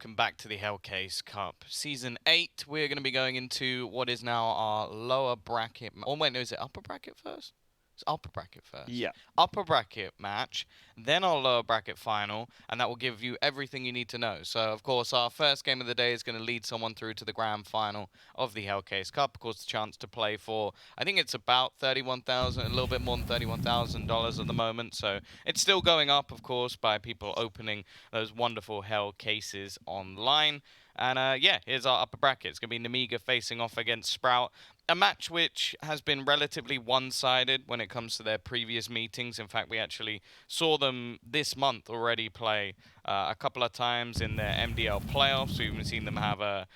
Welcome back to the Hellcase Cup. Season 8, we're going to be going into what is now our lower bracket. Oh, wait, no, is it upper bracket first? It's upper bracket first. Yeah. Upper bracket match, then our lower bracket final, and that will give you everything you need to know. So, of course, our first game of the day is going to lead someone through to the grand final of the Hellcase Cup. Of course, the chance to play for, I think it's about 31,000, a little bit more than $31,000 at the moment. So, it's still going up, of course, by people opening those wonderful Hell cases online. And yeah, here's our upper bracket. It's going to be Nemiga facing off against Sprout. A match which has been relatively one-sided when it comes to their previous meetings. In fact, we actually saw them this month already play a couple of times in their MDL playoffs. We've even seen them have a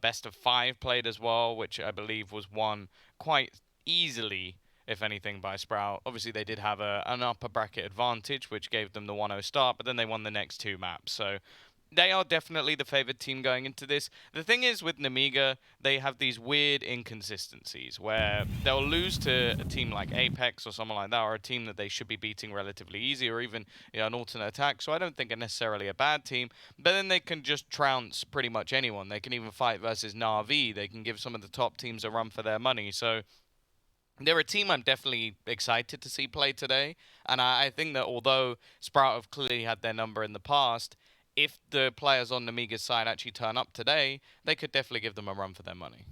best of 5 played as well, which I believe was won quite easily, if anything, by Sprout. Obviously, they did have an upper bracket advantage, which gave them the 1-0 start, but then they won the next 2 maps. So they are definitely the favored team going into this. The thing is with Nemiga, they have these weird inconsistencies where they'll lose to a team like Apex or someone like that, or a team that they should be beating relatively easy, or even an alternate attack. So I don't think they're necessarily a bad team, but then they can just trounce pretty much anyone. They can even fight versus Na'Vi. They can give some of the top teams a run for their money. So they're a team I'm definitely excited to see play today, and I think that although Sprout have clearly had their number in the past, if the players on Namiga's side actually turn up today, they could definitely give them a run for their money.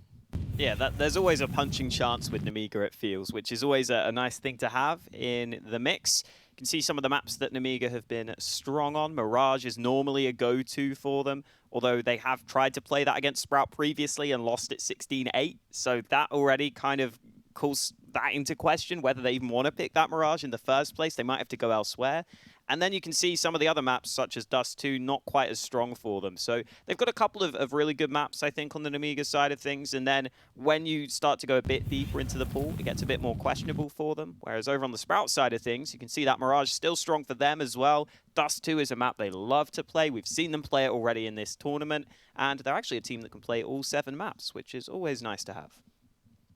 Yeah, there's always a punching chance with Nemiga, it feels, which is always a nice thing to have in the mix. You can see some of the maps that Nemiga have been strong on. Mirage is normally a go-to for them, although they have tried to play that against Sprout previously and lost it 16-8. So that already kind of calls that into question, whether they even want to pick that Mirage in the first place. They might have to go elsewhere. And then you can see some of the other maps, such as Dust 2, not quite as strong for them. So they've got a couple of really good maps, I think, on the Nemiga side of things. And then when you start to go a bit deeper into the pool, it gets a bit more questionable for them. Whereas over on the Sprout side of things, you can see that Mirage still strong for them as well. Dust 2 is a map they love to play. We've seen them play it already in this tournament. And they're actually a team that can play all 7 maps, which is always nice to have.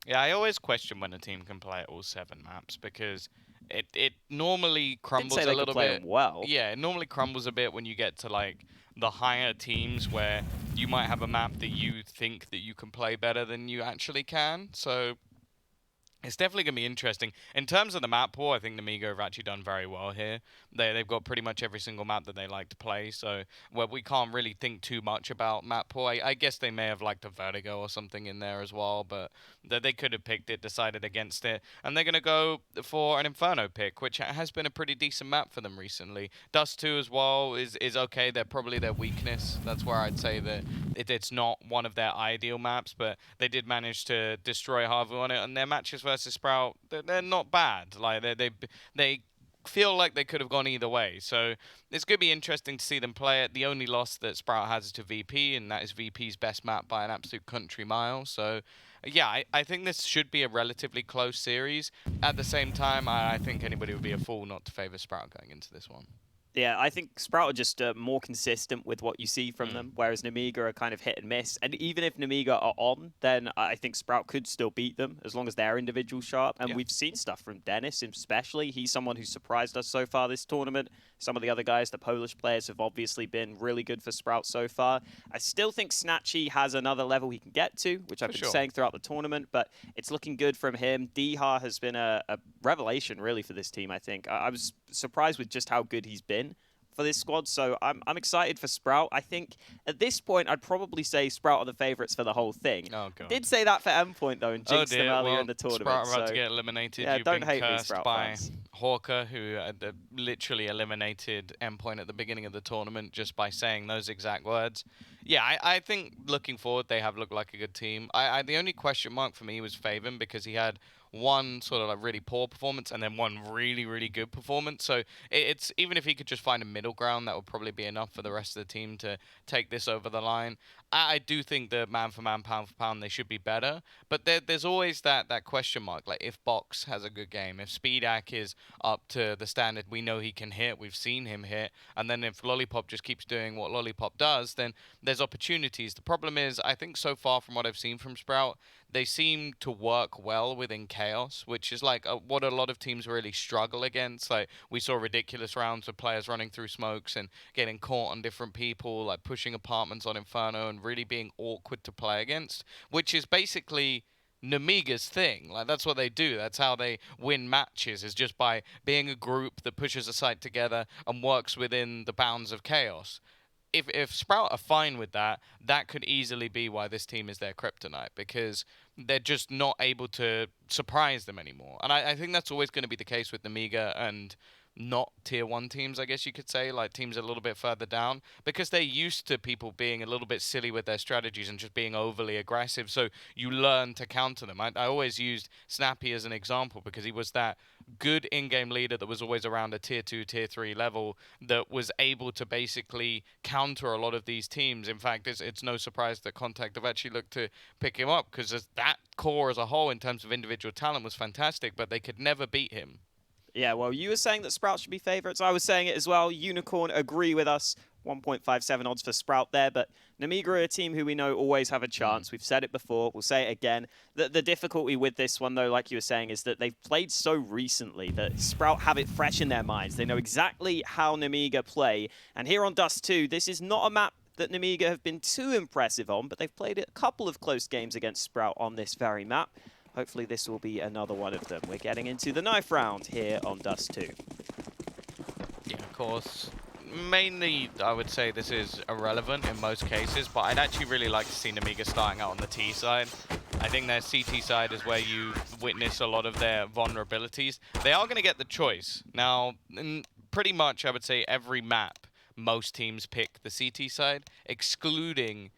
Yeah, I always question when a team can play all 7 maps because it normally Didn't crumbles say a they could little play bit. them well. Yeah, it normally crumbles a bit when you get to like the higher teams where you might have a map that you think that you can play better than you actually can. So it's definitely going to be interesting. In terms of the map pool, I think Namiga have actually done very well here. They've got pretty much every single map that they like to play, so well, we can't really think too much about map pool. I guess they may have liked a Vertigo or something in there as well, but they could have picked it, decided against it. And they're going to go for an Inferno pick, which has been a pretty decent map for them recently. Dust 2 as well is okay. They're probably their weakness. That's where I'd say that it's not one of their ideal maps, but they did manage to destroy Harvu on it, and their matches versus Sprout, they're not bad. Like they feel like they could have gone either way. So it's going to be interesting to see them play it. The only loss that Sprout has is to VP, and that is VP's best map by an absolute country mile. So yeah, I think this should be a relatively close series. At the same time, I think anybody would be a fool not to favor Sprout going into this one. Yeah, I think Sprout are just more consistent with what you see from Mm. them, whereas Nemiga are kind of hit and miss. And even if Nemiga are on, then I think Sprout could still beat them as long as they're individual sharp. And Yeah. we've seen stuff from Dennis, especially. He's someone who's surprised us so far this tournament. Some of the other guys, the Polish players, have obviously been really good for Sprout so far. I still think Snatchy has another level he can get to, which I've For been sure. saying throughout the tournament, but it's looking good from him. Diha has been a revelation, really, for this team, I think. I was surprised with just how good he's been for this squad, so I'm excited for Sprout. I think at this point I'd probably say Sprout are the favourites for the whole thing. Oh I god. did say that for Endpoint though and Oh jinxed them dear. earlier Well, in the Sprout tournament. are about to So get eliminated. yeah, You've don't been hate me, cursed Sprout by fans. Hawker, who literally eliminated Endpoint at the beginning of the tournament just by saying those exact words. Yeah, I think looking forward, they have looked like a good team. The only question mark for me was Faven because he had one sort of like really poor performance and then one really really good performance. So it's even if he could just find a middle ground, that would probably be enough for the rest of the team to take this over the line. I do think that man for man, pound for pound, they should be better. But there's always that question mark. Like if Box has a good game, if Speedak is up to the standard we know he can hit, we've seen him hit, and then if Lollipop just keeps doing what Lollipop does, then there's opportunities. The problem is, I think so far from what I've seen from Sprout, they seem to work well within chaos, which is like what a lot of teams really struggle against. Like we saw ridiculous rounds of players running through smokes and getting caught on different people, like pushing apartments on Inferno and really being awkward to play against, which is basically Namiga's thing. Like that's what they do. That's how they win matches, is just by being a group that pushes a site together and works within the bounds of chaos. If Sprout are fine with that, that could easily be why this team is their kryptonite, because they're just not able to surprise them anymore. And I think that's always going to be the case with Namiga and not tier 1 teams, I guess you could say, like teams a little bit further down, because they're used to people being a little bit silly with their strategies and just being overly aggressive, so you learn to counter them. I always used Snappy as an example because he was that good in-game leader that was always around a tier 2, tier 3 level that was able to basically counter a lot of these teams. In fact, it's no surprise that Contact have actually looked to pick him up, because that core as a whole in terms of individual talent was fantastic, but they could never beat him. Yeah, well, you were saying that Sprout should be favourites. I was saying it as well. Unikrn agree with us. 1.57 odds for Sprout there, but Namiga are a team who we know always have a chance. We've said it before. We'll say it again. The difficulty with this one, though, like you were saying, is that they've played so recently that Sprout have it fresh in their minds. They know exactly how Namiga play. And here on Dust 2, this is not a map that Namiga have been too impressive on, but they've played a couple of close games against Sprout on this very map. Hopefully this will be another one of them. We're getting into the knife round here on Dust 2. Yeah, of course. Mainly, I would say this is irrelevant in most cases, but I'd actually really like to see Namiga starting out on the T side. I think their CT side is where you witness a lot of their vulnerabilities. They are going to get the choice. Now, in pretty much, I would say, every map, most teams pick the CT side, excluding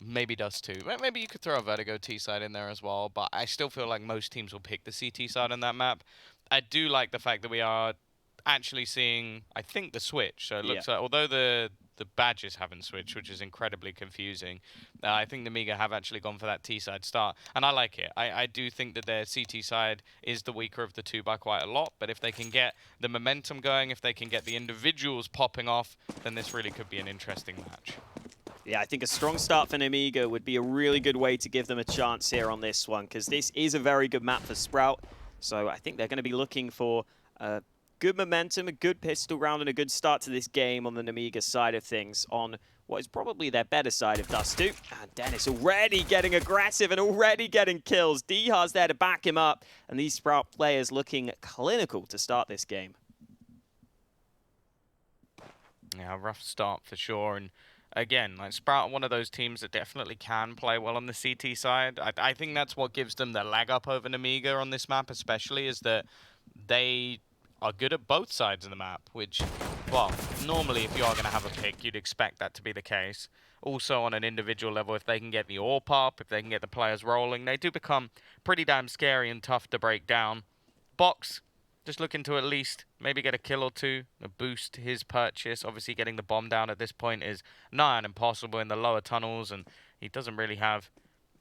maybe Dust 2. Maybe you could throw a Vertigo T side in there as well, but I still feel like most teams will pick the CT side on that map. I do like the fact that we are actually seeing, I think, the switch. So it looks like, although the badges haven't switched, which is incredibly confusing, I think the Namiga have actually gone for that T side start, and I like it. I do think that their CT side is the weaker of the two by quite a lot, but if they can get the momentum going, if they can get the individuals popping off, then this really could be an interesting match. Yeah, I think a strong start for Namiga would be a really good way to give them a chance here on this one, because this is a very good map for Sprout. So I think they're going to be looking for good momentum, a good pistol round, and a good start to this game on the Namiga side of things on what is probably their better side of Dust 2. And Dennis already getting aggressive and already getting kills. Diha's there to back him up, and these Sprout players looking clinical to start this game. Yeah, rough start for sure, and again, like Sprout are one of those teams that definitely can play well on the CT side. I think that's what gives them the leg up over Namiga on this map, especially, is that they are good at both sides of the map, which, well, normally if you are going to have a pick, you'd expect that to be the case. Also, on an individual level, if they can get the AWP up, if they can get the players rolling, they do become pretty damn scary and tough to break down. Box, just looking to at least maybe get a kill or two, a boost his purchase. Obviously, getting the bomb down at this point is nigh on impossible in the lower tunnels, and he doesn't really have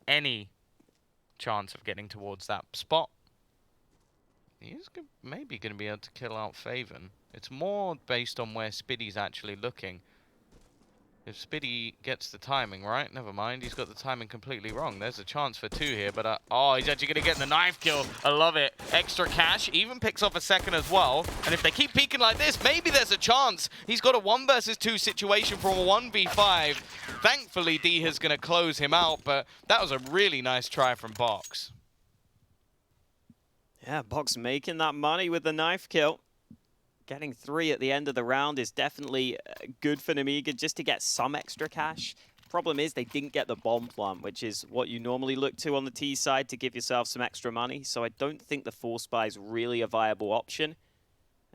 any chance of getting towards that spot. He is maybe going to be able to kill out Faven. It's more based on where Spiddy's actually looking. If Spiddy gets the timing right, never mind, he's got the timing completely wrong. There's a chance for 2 here, but oh, he's actually going to get the knife kill. I love it. Extra cash, even picks off a second as well. And if they keep peeking like this, maybe there's a chance. He's got a 1 versus 2 situation from a 1v5. Thankfully, Diha's going to close him out, but that was a really nice try from Box. Yeah, Box making that money with the knife kill. Getting 3 at the end of the round is definitely good for Namiga just to get some extra cash. Problem is they didn't get the bomb plant, which is what you normally look to on the T side to give yourself some extra money. So I don't think the Force Buy is really a viable option.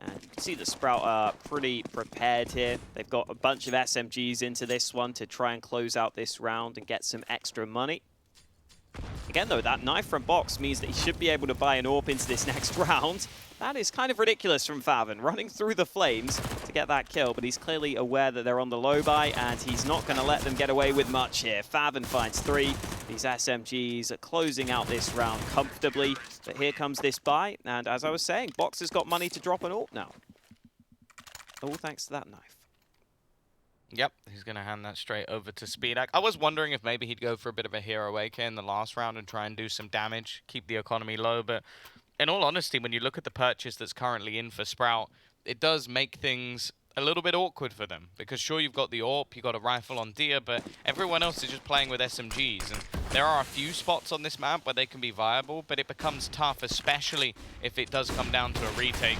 And you can see the Sprout are pretty prepared here. They've got a bunch of SMGs into this one to try and close out this round and get some extra money. Again, though, that knife from Box means that he should be able to buy an AWP into this next round. That is kind of ridiculous from Faven, running through the flames to get that kill, but he's clearly aware that they're on the low buy, and he's not going to let them get away with much here. Faven finds 3. These SMGs are closing out this round comfortably, but here comes this buy, and as I was saying, Box has got money to drop an AWP now. All thanks to that knife. Yep, he's going to hand that straight over to Speedak. I was wondering if maybe he'd go for a bit of a hero AK in the last round and try and do some damage, keep the economy low, but in all honesty, when you look at the purchase that's currently in for Sprout, it does make things a little bit awkward for them. Because sure, you've got the AWP, you've got a rifle on Dia, but everyone else is just playing with SMGs. And there are a few spots on this map where they can be viable, but it becomes tough, especially if it does come down to a retake.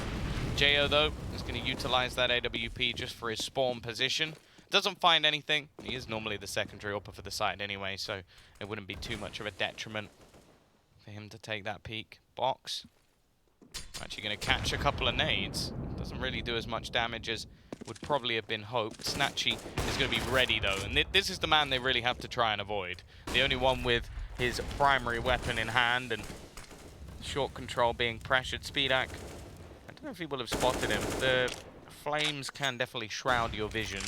Jo, though, is going to utilize that AWP just for his spawn position. Doesn't find anything. He is normally the secondary AWPer for the side anyway, so it wouldn't be too much of a detriment for him to take that peek. Box. Actually going to catch a couple of nades. Doesn't really do as much damage as would probably have been hoped. Snatchy is going to be ready though, and this is the man they really have to try and avoid. The only one with his primary weapon in hand and short control being pressured. Speedak, I don't know if he will have spotted him. The flames can definitely shroud your vision.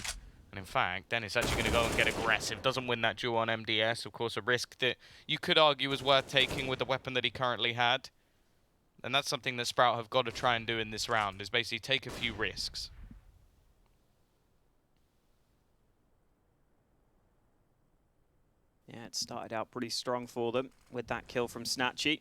And in fact, Dennis actually going to go and get aggressive. Doesn't win that duel on MDS. Of course, a risk that you could argue was worth taking with the weapon that he currently had. And that's something that Sprout have got to try and do in this round, is basically take a few risks. Yeah, it started out pretty strong for them with that kill from Snatchy.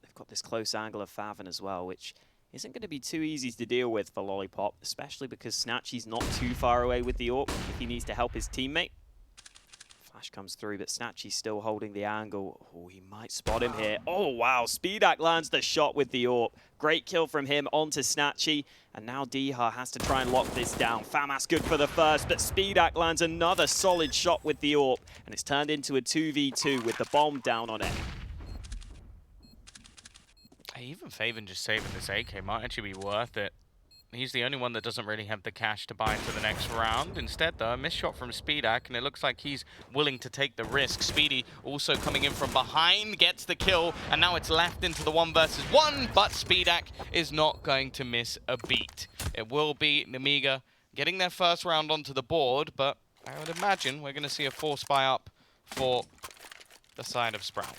They've got this close angle of Favin as well, which isn't going to be too easy to deal with for Lollipop, especially because Snatchy's not too far away with the AWP if he needs to help his teammate. Flash comes through, but Snatchy's still holding the angle. Oh, he might spot him here. Oh, wow. Speedak lands the shot with the AWP. Great kill from him onto Snatchy. And now Diha has to try and lock this down. Famas good for the first, but Speedak lands another solid shot with the AWP. And it's turned into a 2v2 with the bomb down on it. Even Faven just saving this AK might actually be worth it. He's the only one that doesn't really have the cash to buy into the next round. Instead, though, a missed shot from Speedak, and it looks like he's willing to take the risk. Speedy also coming in from behind, gets the kill, and now it's left into the 1 versus 1, but Speedak is not going to miss a beat. It will be Nemiga getting their first round onto the board, but I would imagine we're going to see a 4 spy up for the side of Sprout.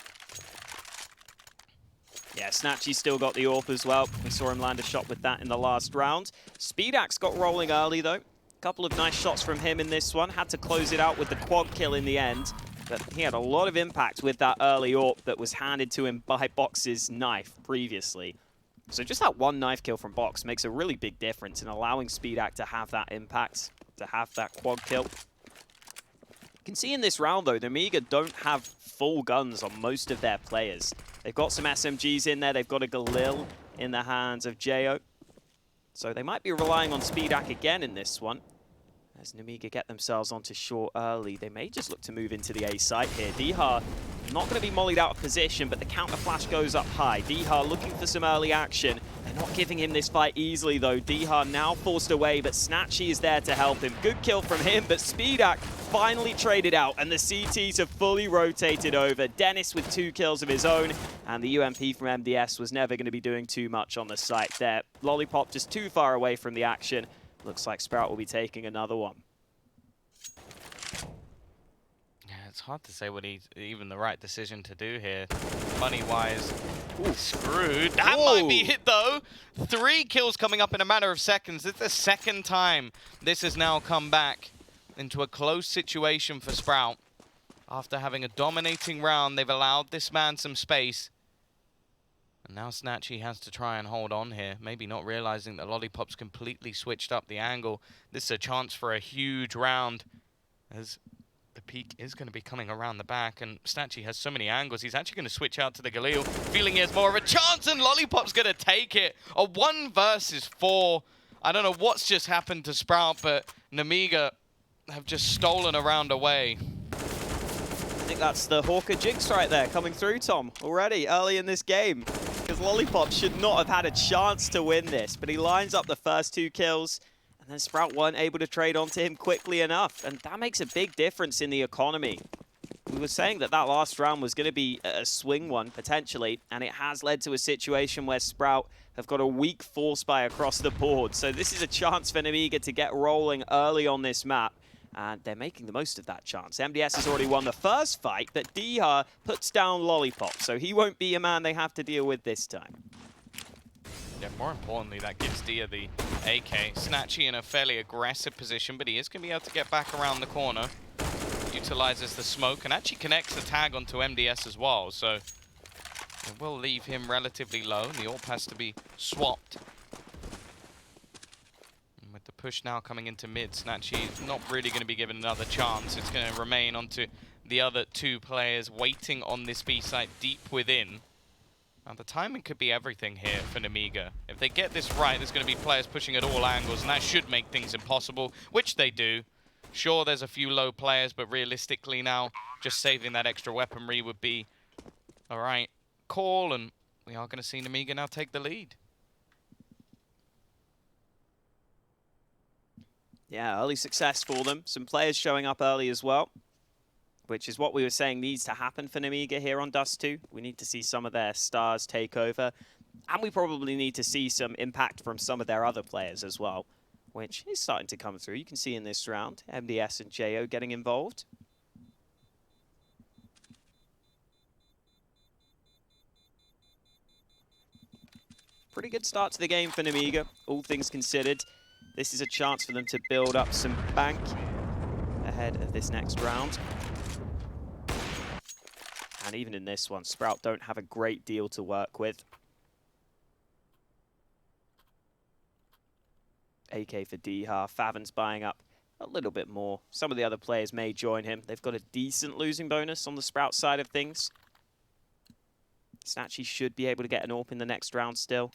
Yeah, Snatchy's still got the AWP as well. We saw him land a shot with that in the last round. Speedak's got rolling early, though. A couple of nice shots from him in this one. Had to close it out with the quad kill in the end. But he had a lot of impact with that early AWP that was handed to him by Box's knife previously. So just that one knife kill from Box makes a really big difference in allowing Speedak to have that impact, to have that quad kill. You can see in this round, though, Nemiga don't have full guns on most of their players. They've got some SMGs in there. They've got a Galil in the hands of Jo. So they might be relying on Speedak again in this one. As Nemiga get themselves onto short early, they may just look to move into the A site here. Diha not going to be mollied out of position, but the counter flash goes up high. Diha looking for some early action. They're not giving him this fight easily, though. Diha now forced away, but Snatchy is there to help him. Good kill from him, but Speedak finally traded out, and the CTs have fully rotated over. Dennis with 2 kills of his own, and the UMP from MDS was never going to be doing too much on the site there. Lollipop just too far away from the action. Looks like Sprout will be taking another one. Yeah, it's hard to say what he's even the right decision to do here. Money-wise, screwed. That might be it, though. 3 kills coming up in a matter of seconds. It's the second time this has now come back into a close situation for Sprout. After having a dominating round, they've allowed this man some space. And now Snatchy has to try and hold on here, maybe not realizing that Lollipop's completely switched up the angle. This is a chance for a huge round, as the peak is going to be coming around the back, and Snatchy has so many angles, he's actually going to switch out to the Galil, feeling he has more of a chance, and Lollipop's going to take it. A 1 versus 4. I don't know what's just happened to Sprout, but Nemiga have just stolen a round away. I think that's the Hawker jinx right there coming through, Tom, already early in this game. Because Lollipop should not have had a chance to win this, but he lines up the first 2 kills, and then Sprout weren't able to trade onto him quickly enough, and that makes a big difference in the economy. We were saying that that last round was going to be a swing one, potentially, and it has led to a situation where Sprout have got a weak 4 spy across the board. So this is a chance for Nemiga to get rolling early on this map, and they're making the most of that chance. MDS has already won the first fight, but Diha puts down Lollipop, so he won't be a man they have to deal with this time. Yeah, more importantly, that gives Dia the AK. Snatchy in a fairly aggressive position, but he is going to be able to get back around the corner. Utilizes the smoke and actually connects the tag onto MDS as well, so it will leave him relatively low. The AWP has to be swapped. And with the push now coming into mid, Snatchy is not really going to be given another chance. It's going to remain onto the other two players waiting on this B site deep within. Now the timing could be everything here for Nemiga. If they get this right, there's going to be players pushing at all angles, and that should make things impossible, which they do. Sure, there's a few low players, but realistically now, just saving that extra weaponry would be all right call, and we are going to see Nemiga now take the lead. Yeah, early success for them. Some players showing up early as well, which is what we were saying needs to happen for Nemiga here on Dust 2. We need to see some of their stars take over, and we probably need to see some impact from some of their other players as well, which is starting to come through. You can see in this round, MDS and JO getting involved. Pretty good start to the game for Nemiga, all things considered. This is a chance for them to build up some bank ahead of this next round. And even in this one, Sprout don't have a great deal to work with. AK for Dihar. Favin's buying up a little bit more. Some of the other players may join him. They've got a decent losing bonus on the Sprout side of things. Snatchy should be able to get an AWP in the next round still.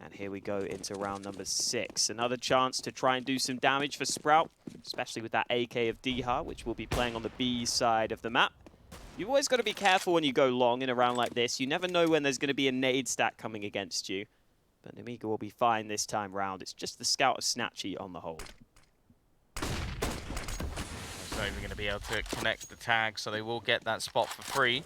And here we go into round number 6. Another chance to try and do some damage for Sprout, especially with that AK of Dihar, which will be playing on the B side of the map. You've always got to be careful when you go long in a round like this. You never know when there's going to be a nade stack coming against you. But Nemiga will be fine this time round. It's just the scout of Snatchy on the hold. It's not even going to be able to connect the tag, so they will get that spot for free.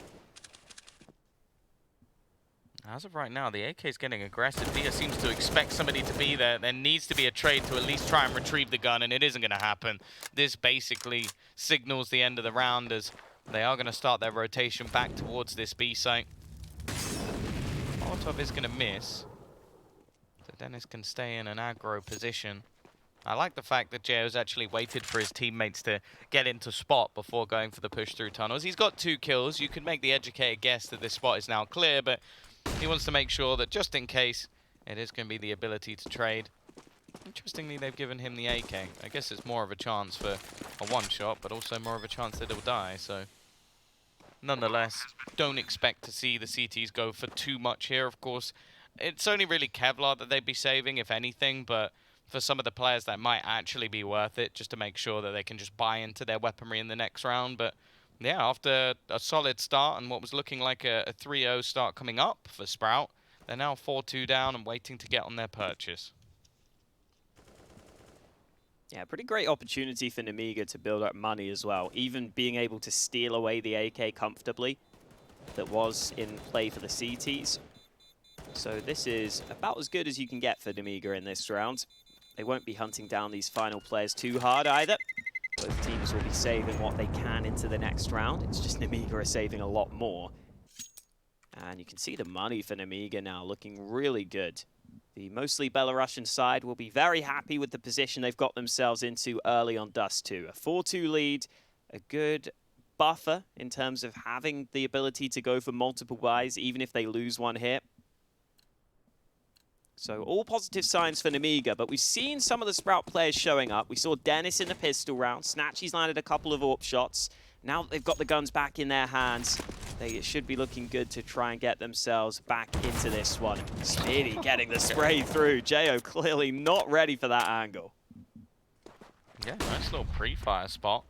As of right now, the AK is getting aggressive. Dia seems to expect somebody to be there. There needs to be a trade to at least try and retrieve the gun, and it isn't going to happen. This basically signals the end of the round as they are going to start their rotation back towards this B site. Molotov is going to miss, so Dennis can stay in an aggro position. I like the fact that JO's actually waited for his teammates to get into spot before going for the push through tunnels. He's got 2 kills. You could make the educated guess that this spot is now clear, but he wants to make sure that just in case, it is going to be the ability to trade. Interestingly, they've given him the AK. I guess it's more of a chance for a one-shot, but also more of a chance that he'll die, so nonetheless, don't expect to see the CTs go for too much here. Of course, it's only really Kevlar that they'd be saving, if anything, but for some of the players that might actually be worth it, just to make sure that they can just buy into their weaponry in the next round. But yeah, after a solid start and what was looking like a 3-0 start coming up for Sprout, they're now 4-2 down and waiting to get on their purchase. Yeah, pretty great opportunity for Nemiga to build up money as well. Even being able to steal away the AK comfortably that was in play for the CTs. So this is about as good as you can get for Nemiga in this round. They won't be hunting down these final players too hard either. Both teams will be saving what they can into the next round. It's just Nemiga are saving a lot more. And you can see the money for Nemiga now looking really good. The mostly Belarusian side will be very happy with the position they've got themselves into early on Dust 2. A 4-2 lead, a good buffer in terms of having the ability to go for multiple buys, even if they lose one here. So all positive signs for Nemiga, but we've seen some of the Sprout players showing up. We saw Dennis in the pistol round. Snatchy's landed a couple of AWP shots. Now that they've got the guns back in their hands, they should be looking good to try and get themselves back into this one. Speedy getting the spray through. JO clearly not ready for that angle. Yeah, nice little pre-fire spot.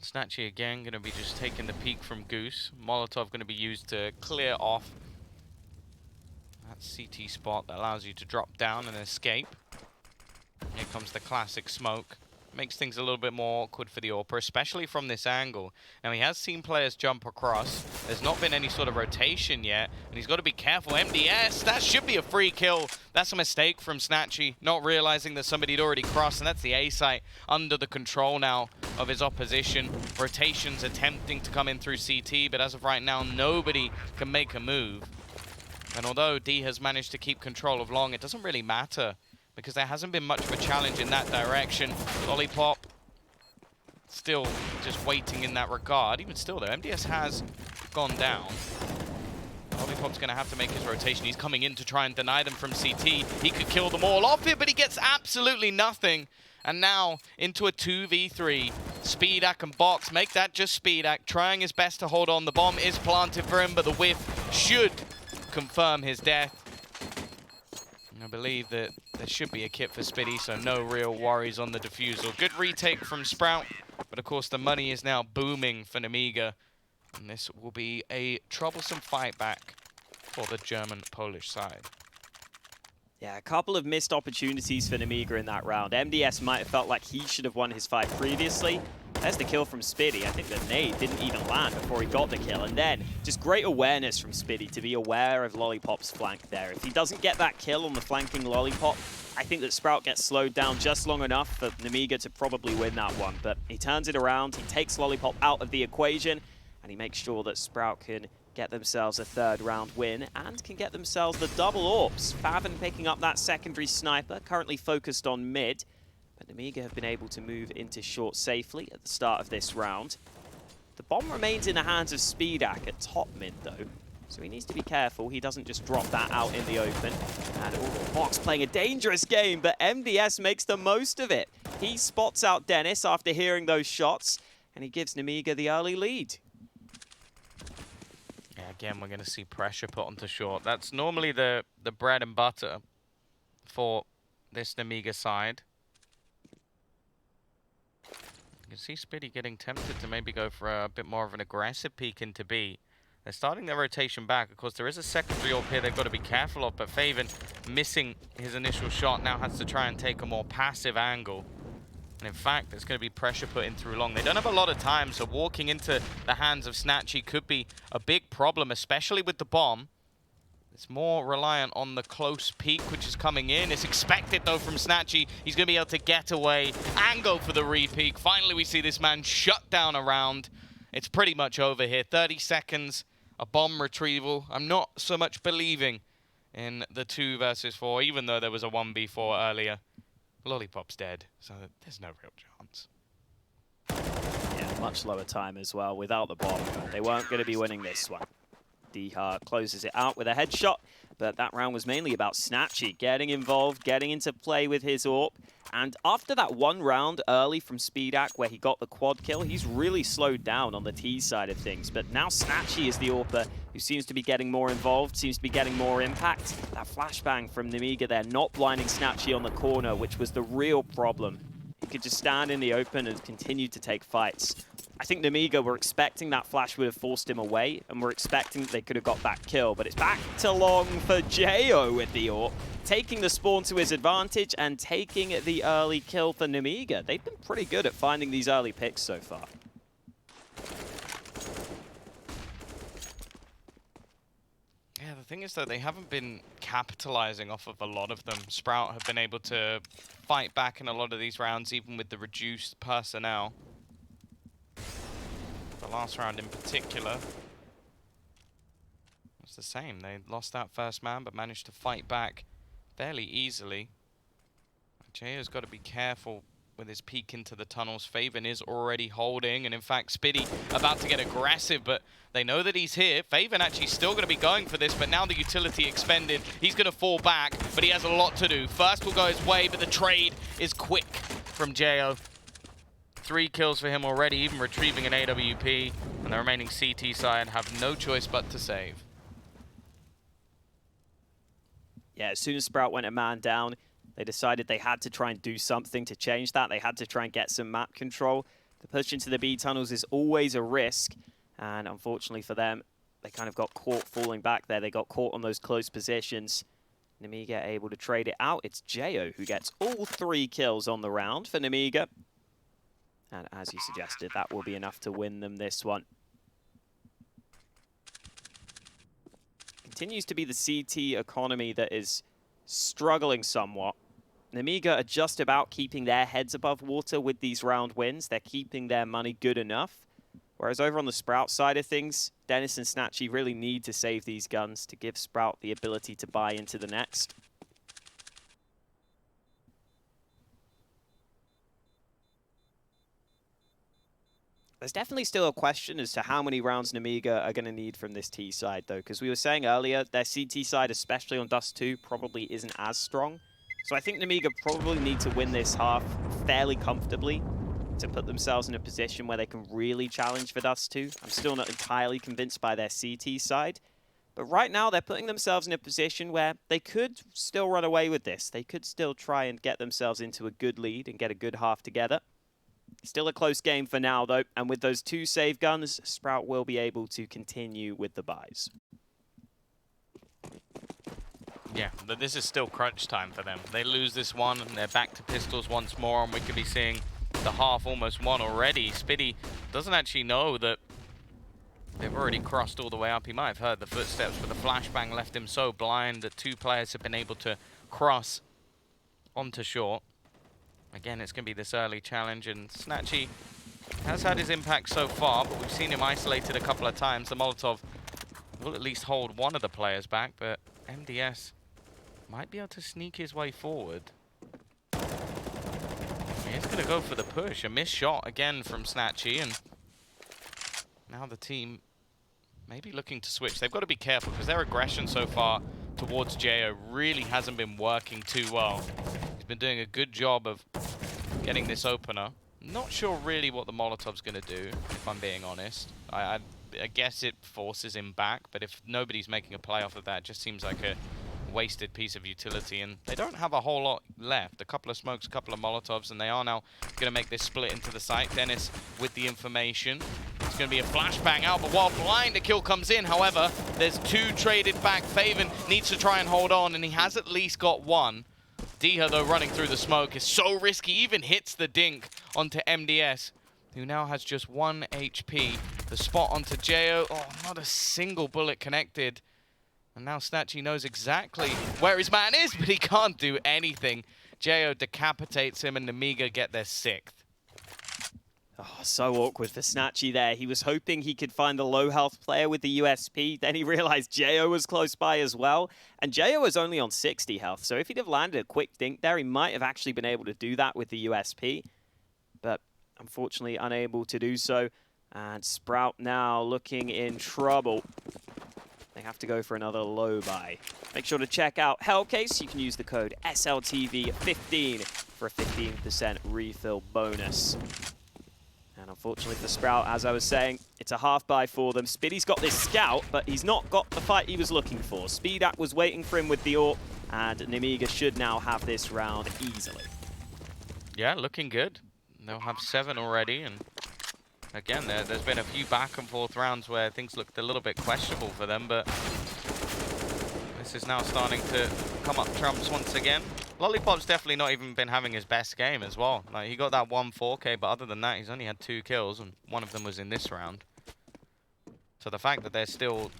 Snatchy again going to be just taking the peek from Goose. Molotov going to be used to clear off that CT spot that allows you to drop down and escape. Here comes the classic smoke. Makes things a little bit more awkward for the AWPer, especially from this angle. Now, he has seen players jump across. There's not been any sort of rotation yet, and he's got to be careful. MDS, that should be a free kill. That's a mistake from Snatchy, not realizing that somebody had already crossed, and that's the A site under the control now of his opposition. Rotations attempting to come in through CT, but as of right now, nobody can make a move. And although D has managed to keep control of Long, it doesn't really matter because there hasn't been much of a challenge in that direction. Lollipop still just waiting in that regard. Even still though, MDS has gone down. Lollipop's going to have to make his rotation. He's coming in to try and deny them from CT. He could kill them all off here, but he gets absolutely nothing. And now into a 2v3. Speedak and Box make that just Speedak, trying his best to hold on. The bomb is planted for him, but the whiff should confirm his death. I believe that there should be a kit for Spitty, so no real worries on the defusal. Good retake from Sprout, but of course the money is now booming for Nemiga. And this will be a troublesome fight back for the German-Polish side. Yeah, a couple of missed opportunities for Nemiga in that round. MDS might have felt like he should have won his fight previously. There's the kill from Spitty. I think the nade didn't even land before he got the kill. And then just great awareness from Spitty to be aware of Lollipop's flank there. If he doesn't get that kill on the flanking Lollipop, I think that Sprout gets slowed down just long enough for Nemiga to probably win that one. But he turns it around, he takes Lollipop out of the equation, and he makes sure that Sprout can get themselves a third round win and can get themselves the double AWPs. Faven picking up that secondary sniper, currently focused on mid. But Nemiga have been able to move into short safely at the start of this round. The bomb remains in the hands of Speedak at top mid though, so he needs to be careful he doesn't just drop that out in the open. And Box playing a dangerous game, but MDS makes the most of it. He spots out Dennis after hearing those shots, and he gives Nemiga the early lead. Yeah, again, we're going to see pressure put onto short. That's normally the bread and butter for this Nemiga side. You can see Spitty getting tempted to maybe go for a bit more of an aggressive peek into B. They're starting their rotation back. Of course, there is a secondary AWP here they've got to be careful of, but Faven, missing his initial shot, now has to try and take a more passive angle. And in fact, there's going to be pressure put in through long. They don't have a lot of time, so walking into the hands of Snatchy could be a big problem, especially with the bomb. It's more reliant on the close peek, which is coming in. It's expected, though, from Snatchy. He's going to be able to get away and go for the re-peek. Finally, we see this man shut down a round. It's pretty much over here. 30 seconds, a bomb retrieval. I'm not so much believing in the 2 versus 4, even though there was a 1v4 earlier. Lollipop's dead, so there's no real chance. Yeah, much lower time as well without the bomb. They weren't going to be winning this one. D-Hart closes it out with a headshot, but that round was mainly about Snatchy getting involved, getting into play with his AWP. And after that one round early from Speedak where he got the quad kill, he's really slowed down on the T side of things. But now Snatchy is the AWPer who seems to be getting more involved, seems to be getting more impact. That flashbang from Nemiga there, not blinding Snatchy on the corner, which was the real problem. He could just stand in the open and continue to take fights. I think Nemiga were expecting that flash would have forced him away, and we're expecting that they could have got that kill. But it's back to Long for Jayo with the AWP, taking the spawn to his advantage and taking the early kill for Nemiga. They've been pretty good at finding these early picks so far. Yeah, the thing is, though, they haven't been capitalizing off of a lot of them. Sprout have been able to fight back in a lot of these rounds, even with the reduced personnel. The last round in particular was the same. They lost that first man, but managed to fight back fairly easily. Jayo's got to be careful with his peek into the tunnels. Faven is already holding, and in fact, Spitty about to get aggressive, but they know that he's here. Faven actually still going to be going for this, but now the utility expended. He's going to fall back, but he has a lot to do. First will go his way, but the trade is quick from Jayo. 3 kills for him already, even retrieving an AWP, and the remaining CT side have no choice but to save. Yeah, as soon as Sprout went a man down, they decided they had to try and do something to change that. They had to try and get some map control. The push into the B tunnels is always a risk, and unfortunately for them, they kind of got caught falling back there. They got caught on those close positions. Nemiga able to trade it out. It's Jayo who gets all 3 kills on the round for Nemiga. And as you suggested, that will be enough to win them this one. Continues to be the CT economy that is struggling somewhat. Nemiga are just about keeping their heads above water with these round wins. They're keeping their money good enough. Whereas over on the Sprout side of things, Dennis and Snatchy really need to save these guns to give Sprout the ability to buy into the next. There's definitely still a question as to how many rounds Nemiga are going to need from this T side, though, because we were saying earlier, their CT side, especially on Dust 2, probably isn't as strong. So I think Nemiga probably need to win this half fairly comfortably to put themselves in a position where they can really challenge for Dust 2. I'm still not entirely convinced by their CT side, but right now they're putting themselves in a position where they could still run away with this. They could still try and get themselves into a good lead and get a good half together. Still a close game for now, though, and with those 2 save guns, Sprout will be able to continue with the buys. Yeah, but this is still crunch time for them. They lose this one, and they're back to pistols once more, and we could be seeing the half almost won already. Spitty doesn't actually know that they've already crossed all the way up. He might have heard the footsteps, but the flashbang left him so blind that 2 players have been able to cross onto short. Again, it's going to be this early challenge, and Snatchy has had his impact so far, but we've seen him isolated a couple of times. The Molotov will at least hold one of the players back, but MDS might be able to sneak his way forward. He's going to go for the push. A missed shot again from Snatchy, and now the team may be looking to switch. They've got to be careful, because their aggression so far towards Jayo really hasn't been working too well. He's been doing a good job of getting this opener. Not sure really what the Molotov's going to do, if I'm being honest. I guess it forces him back, but if nobody's making a play off of that, it just seems like a wasted piece of utility, and they don't have a whole lot left. A couple of smokes, a couple of Molotovs, and they are now going to make this split into the site. Dennis with the information. It's going to be a flashbang out, but while blind, a kill comes in. However, there's 2 traded back. Faven needs to try and hold on, and he has at least got 1. Diha, though, running through the smoke is so risky, even hits the dink onto MDS, who now has just 1 HP. The spot onto Jayo, oh, not a single bullet connected. And now Snatchy knows exactly where his man is, but he can't do anything. Jayo decapitates him, and Nemiga get their 6th. Oh, so awkward for Snatchy there. He was hoping he could find the low health player with the USP. Then he realized Jayo was close by as well. And Jayo was only on 60 health. So if he'd have landed a quick dink there, he might have actually been able to do that with the USP. But unfortunately unable to do so. And Sprout now looking in trouble. They have to go for another low buy. Make sure to check out Hellcase. You can use the code SLTV15 for a 15% refill bonus. And unfortunately for Sprout, as I was saying, it's a half buy for them. Spitty's got this scout, but he's not got the fight he was looking for. Speedak was waiting for him with the AWP, and Nemiga should now have this round easily. Yeah, looking good. They'll have 7 already, and again, there's been a few back and forth rounds where things looked a little bit questionable for them, but this is now starting to come up trumps once again. Lollipop's definitely not even been having his best game as well. Like, he got that 1 4K, but other than that, he's only had 2 kills, and one of them was in this round. So the fact that they're still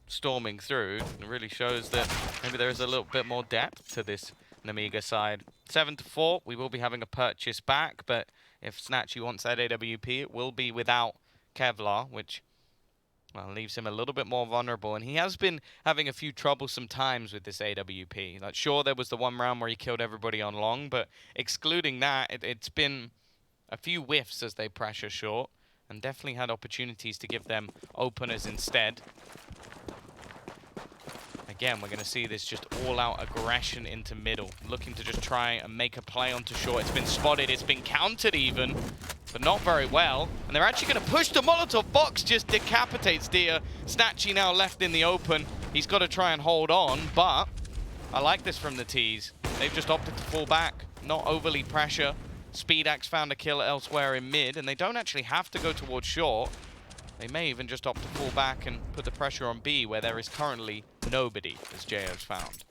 storming through really shows that maybe there is a little bit more depth to this Nemiga side. 7-4, we will be having a purchase back, but if Snatchy wants that AWP, it will be without Kevlar, which, well, leaves him a little bit more vulnerable. And he has been having a few troublesome times with this AWP. Like, sure, there was the one round where he killed everybody on long, but excluding that, it's been a few whiffs as they pressure short, and definitely had opportunities to give them openers instead. Again, we're going to see this just all-out aggression into middle, looking to just try and make a play onto short. It's been spotted, it's been countered even, but not very well. And they're actually going to push the Molotov box, just decapitates Dia. Snatchy now left in the open. He's got to try and hold on, but I like this from the T's. They've just opted to fall back, not overly pressure. Speedax found a kill elsewhere in mid, and they don't actually have to go towards short. They may even just opt to fall back and put the pressure on B, where there is currently nobody, as Jayo's found.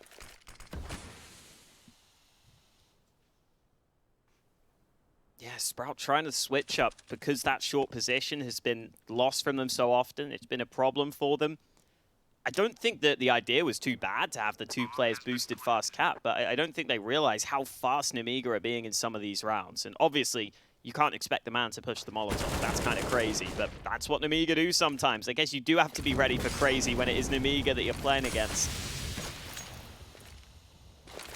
Yeah, Sprout trying to switch up because that short position has been lost from them so often. It's been a problem for them. I don't think that the idea was too bad to have the 2 players boosted fast cap, but I don't think they realize how fast Nemiga are being in some of these rounds. And obviously, you can't expect the man to push the Molotov. That's kind of crazy, but that's what Nemiga do sometimes. I guess you do have to be ready for crazy when it is Nemiga that you're playing against.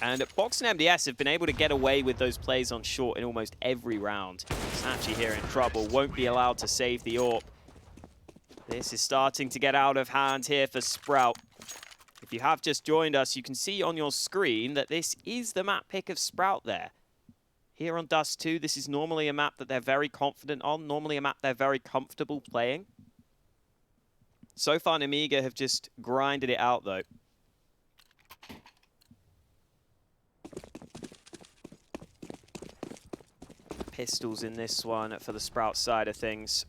And Box and MDS have been able to get away with those plays on short in almost every round. Snatchy here in trouble, won't be allowed to save the AWP. This is starting to get out of hand here for Sprout. If you have just joined us, you can see on your screen that this is the map pick of Sprout there. Here on Dust 2, this is normally a map that they're very confident on, normally a map they're very comfortable playing. So far, Nemiga have just grinded it out, though. Pistols in this one for the Sprout side of things.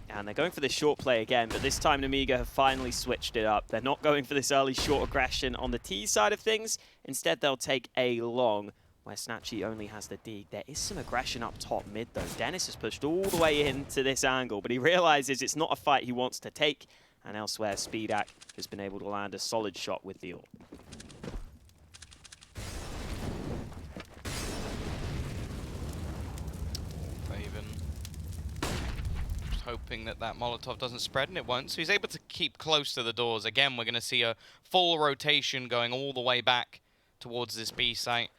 And they're going for this short play again, but this time Nemiga have finally switched it up. They're not going for this early short aggression on the T side of things. Instead, they'll take a long, where Snatchy only has the D. There is some aggression up top mid, though. Dennis has pushed all the way into this angle, but he realizes it's not a fight he wants to take. And elsewhere, Speedak has been able to land a solid shot with the AWP. Hoping that that Molotov doesn't spread, and it won't, so he's able to keep close to the doors. Again, we're going to see a full rotation going all the way back towards this B site.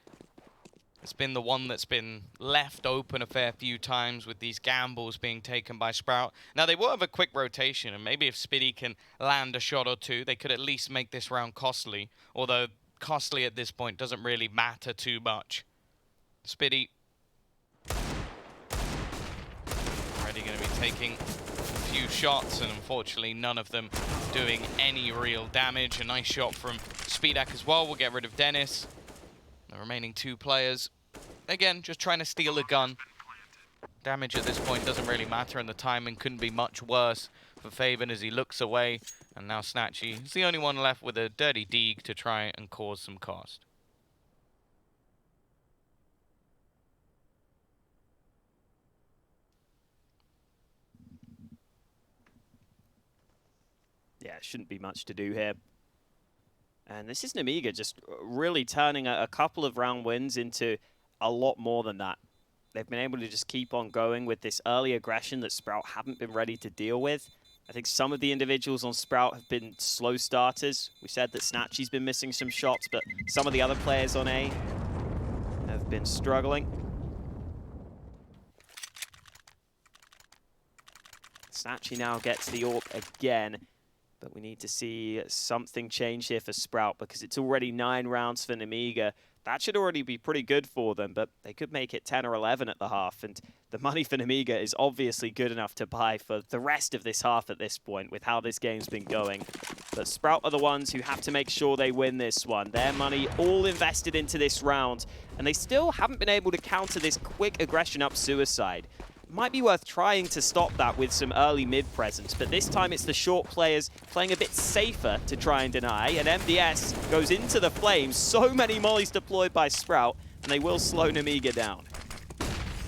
It's been the one that's been left open a fair few times with these gambles being taken by Sprout. Now, they will have a quick rotation, and maybe if Spiddy can land a shot or two, they could at least make this round costly, although costly at this point doesn't really matter too much. Spiddy going to be taking a few shots, and unfortunately none of them doing any real damage. A nice shot from Speedak as well will get rid of Dennis. The remaining two players, again, just trying to steal a gun. Damage at this point doesn't really matter, and the timing couldn't be much worse for Faven as he looks away. And now Snatchy is the only one left with a dirty deeg to try and cause some cost. Yeah, shouldn't be much to do here. And this is Nemiga just really turning a couple of round wins into a lot more than that. They've been able to just keep on going with this early aggression that Sprout haven't been ready to deal with. I think some of the individuals on Sprout have been slow starters. We said that Snatchy's been missing some shots, but some of the other players on A have been struggling. Snatchy now gets the AWP again. But we need to see something change here for Sprout, because it's already 9 rounds for Nemiga. That should already be pretty good for them, but they could make it 10 or 11 at the half. And the money for Nemiga is obviously good enough to buy for the rest of this half at this point with how this game's been going. But Sprout are the ones who have to make sure they win this one. Their money all invested into this round, and they still haven't been able to counter this quick aggression up suicide. Might be worth trying to stop that with some early mid presence, but this time it's the short players playing a bit safer to try and deny, and MDS goes into the flames. So many mollies deployed by Sprout, and they will slow Nemiga down.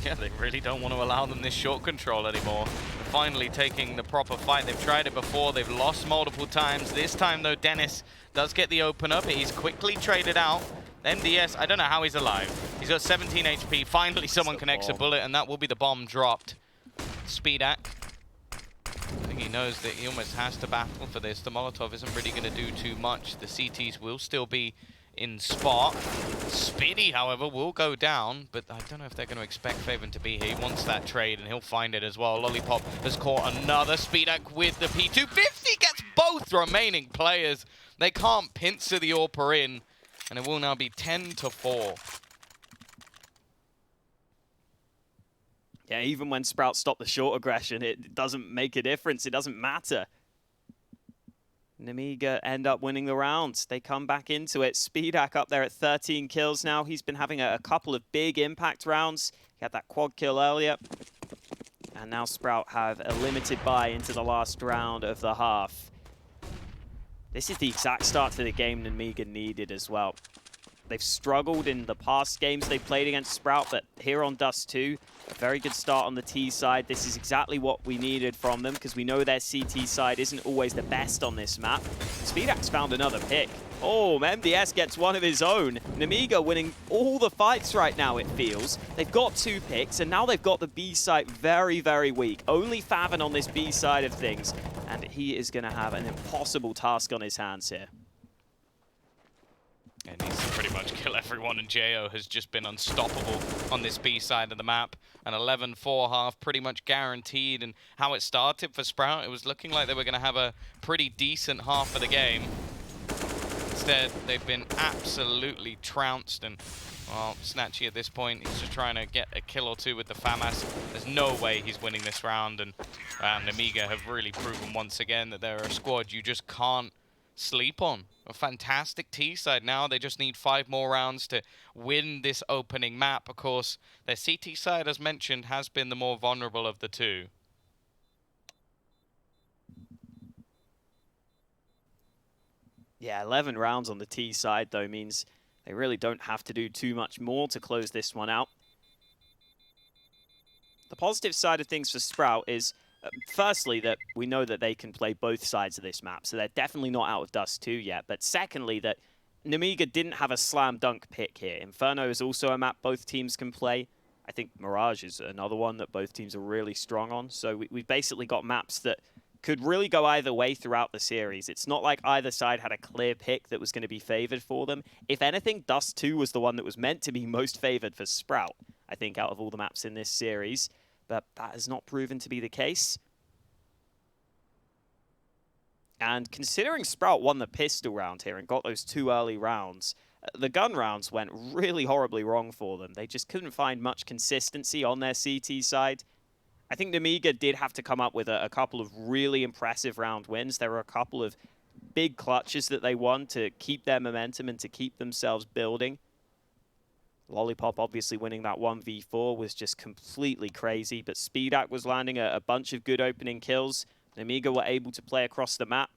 Yeah, they really don't want to allow them this short control anymore. They're finally taking the proper fight. They've tried it before, they've lost multiple times. This time though, Dennis does get the open up. He's quickly traded out. MDS, I don't know how he's alive. He's got 17 HP. Finally, someone connects a bullet, and that will be the bomb dropped. Speedak. I think he knows that he almost has to battle for this. The Molotov isn't really going to do too much. The CTs will still be in spot. Spiddy, however, will go down, but I don't know if they're going to expect Faven to be here. He wants that trade, and he'll find it as well. Lollipop has caught another. Speedak with the P250 gets both remaining players. They can't pincer the AWP in. And it will now be 10-4. Yeah, even when Sprout stopped the short aggression, it doesn't make a difference. It doesn't matter. Nemiga end up winning the round. They come back into it. Speedak up there at 13 kills now. He's been having a couple of big impact rounds. He had that quad kill earlier. And now Sprout have a limited buy into the last round of the half. This is the exact start to the game Nemiga needed as well. They've struggled in the past games they've played against Sprout, but here on Dust 2, a very good start on the T side. This is exactly what we needed from them, because we know their CT side isn't always the best on this map. Speedax found another pick. Oh, MDS gets one of his own. Nemiga winning all the fights right now, it feels. They've got 2 picks, and now they've got the B side very, very weak. Only Favin on this B side of things, and he is going to have an impossible task on his hands here. It needs to pretty much kill everyone, and JO has just been unstoppable on this B side of the map. An 11-4 half pretty much guaranteed, and how it started for Sprout, it was looking like they were going to have a pretty decent half of the game. Instead, they've been absolutely trounced, and well, Snatchy at this point, he's just trying to get a kill or 2 with the FAMAS. There's no way he's winning this round, and Nemiga have really proven once again that they're a squad you just can't sleep on. A fantastic T side now. They just need 5 more rounds to win this opening map. Of course, their CT side, as mentioned, has been the more vulnerable of the 2. Yeah, 11 rounds on the T side, though, means they really don't have to do too much more to close this one out. The positive side of things for Sprout is, firstly, that we know that they can play both sides of this map, so they're definitely not out of Dust 2 yet. But secondly, that Nemiga didn't have a slam dunk pick here. Inferno is also a map both teams can play. I think Mirage is another one that both teams are really strong on. So we've basically got maps that could really go either way throughout the series. It's not like either side had a clear pick that was going to be favored for them. If anything, Dust 2 was the one that was meant to be most favored for Sprout, I think, out of all the maps in this series. But that has not proven to be the case. And considering Sprout won the pistol round here and got those 2 early rounds, the gun rounds went really horribly wrong for them. They just couldn't find much consistency on their CT side. I think Nemiga did have to come up with a couple of really impressive round wins. There were a couple of big clutches that they won to keep their momentum and to keep themselves building. Lollipop obviously winning that 1v4 was just completely crazy, but Speedak was landing a bunch of good opening kills. Nemiga were able to play across the map.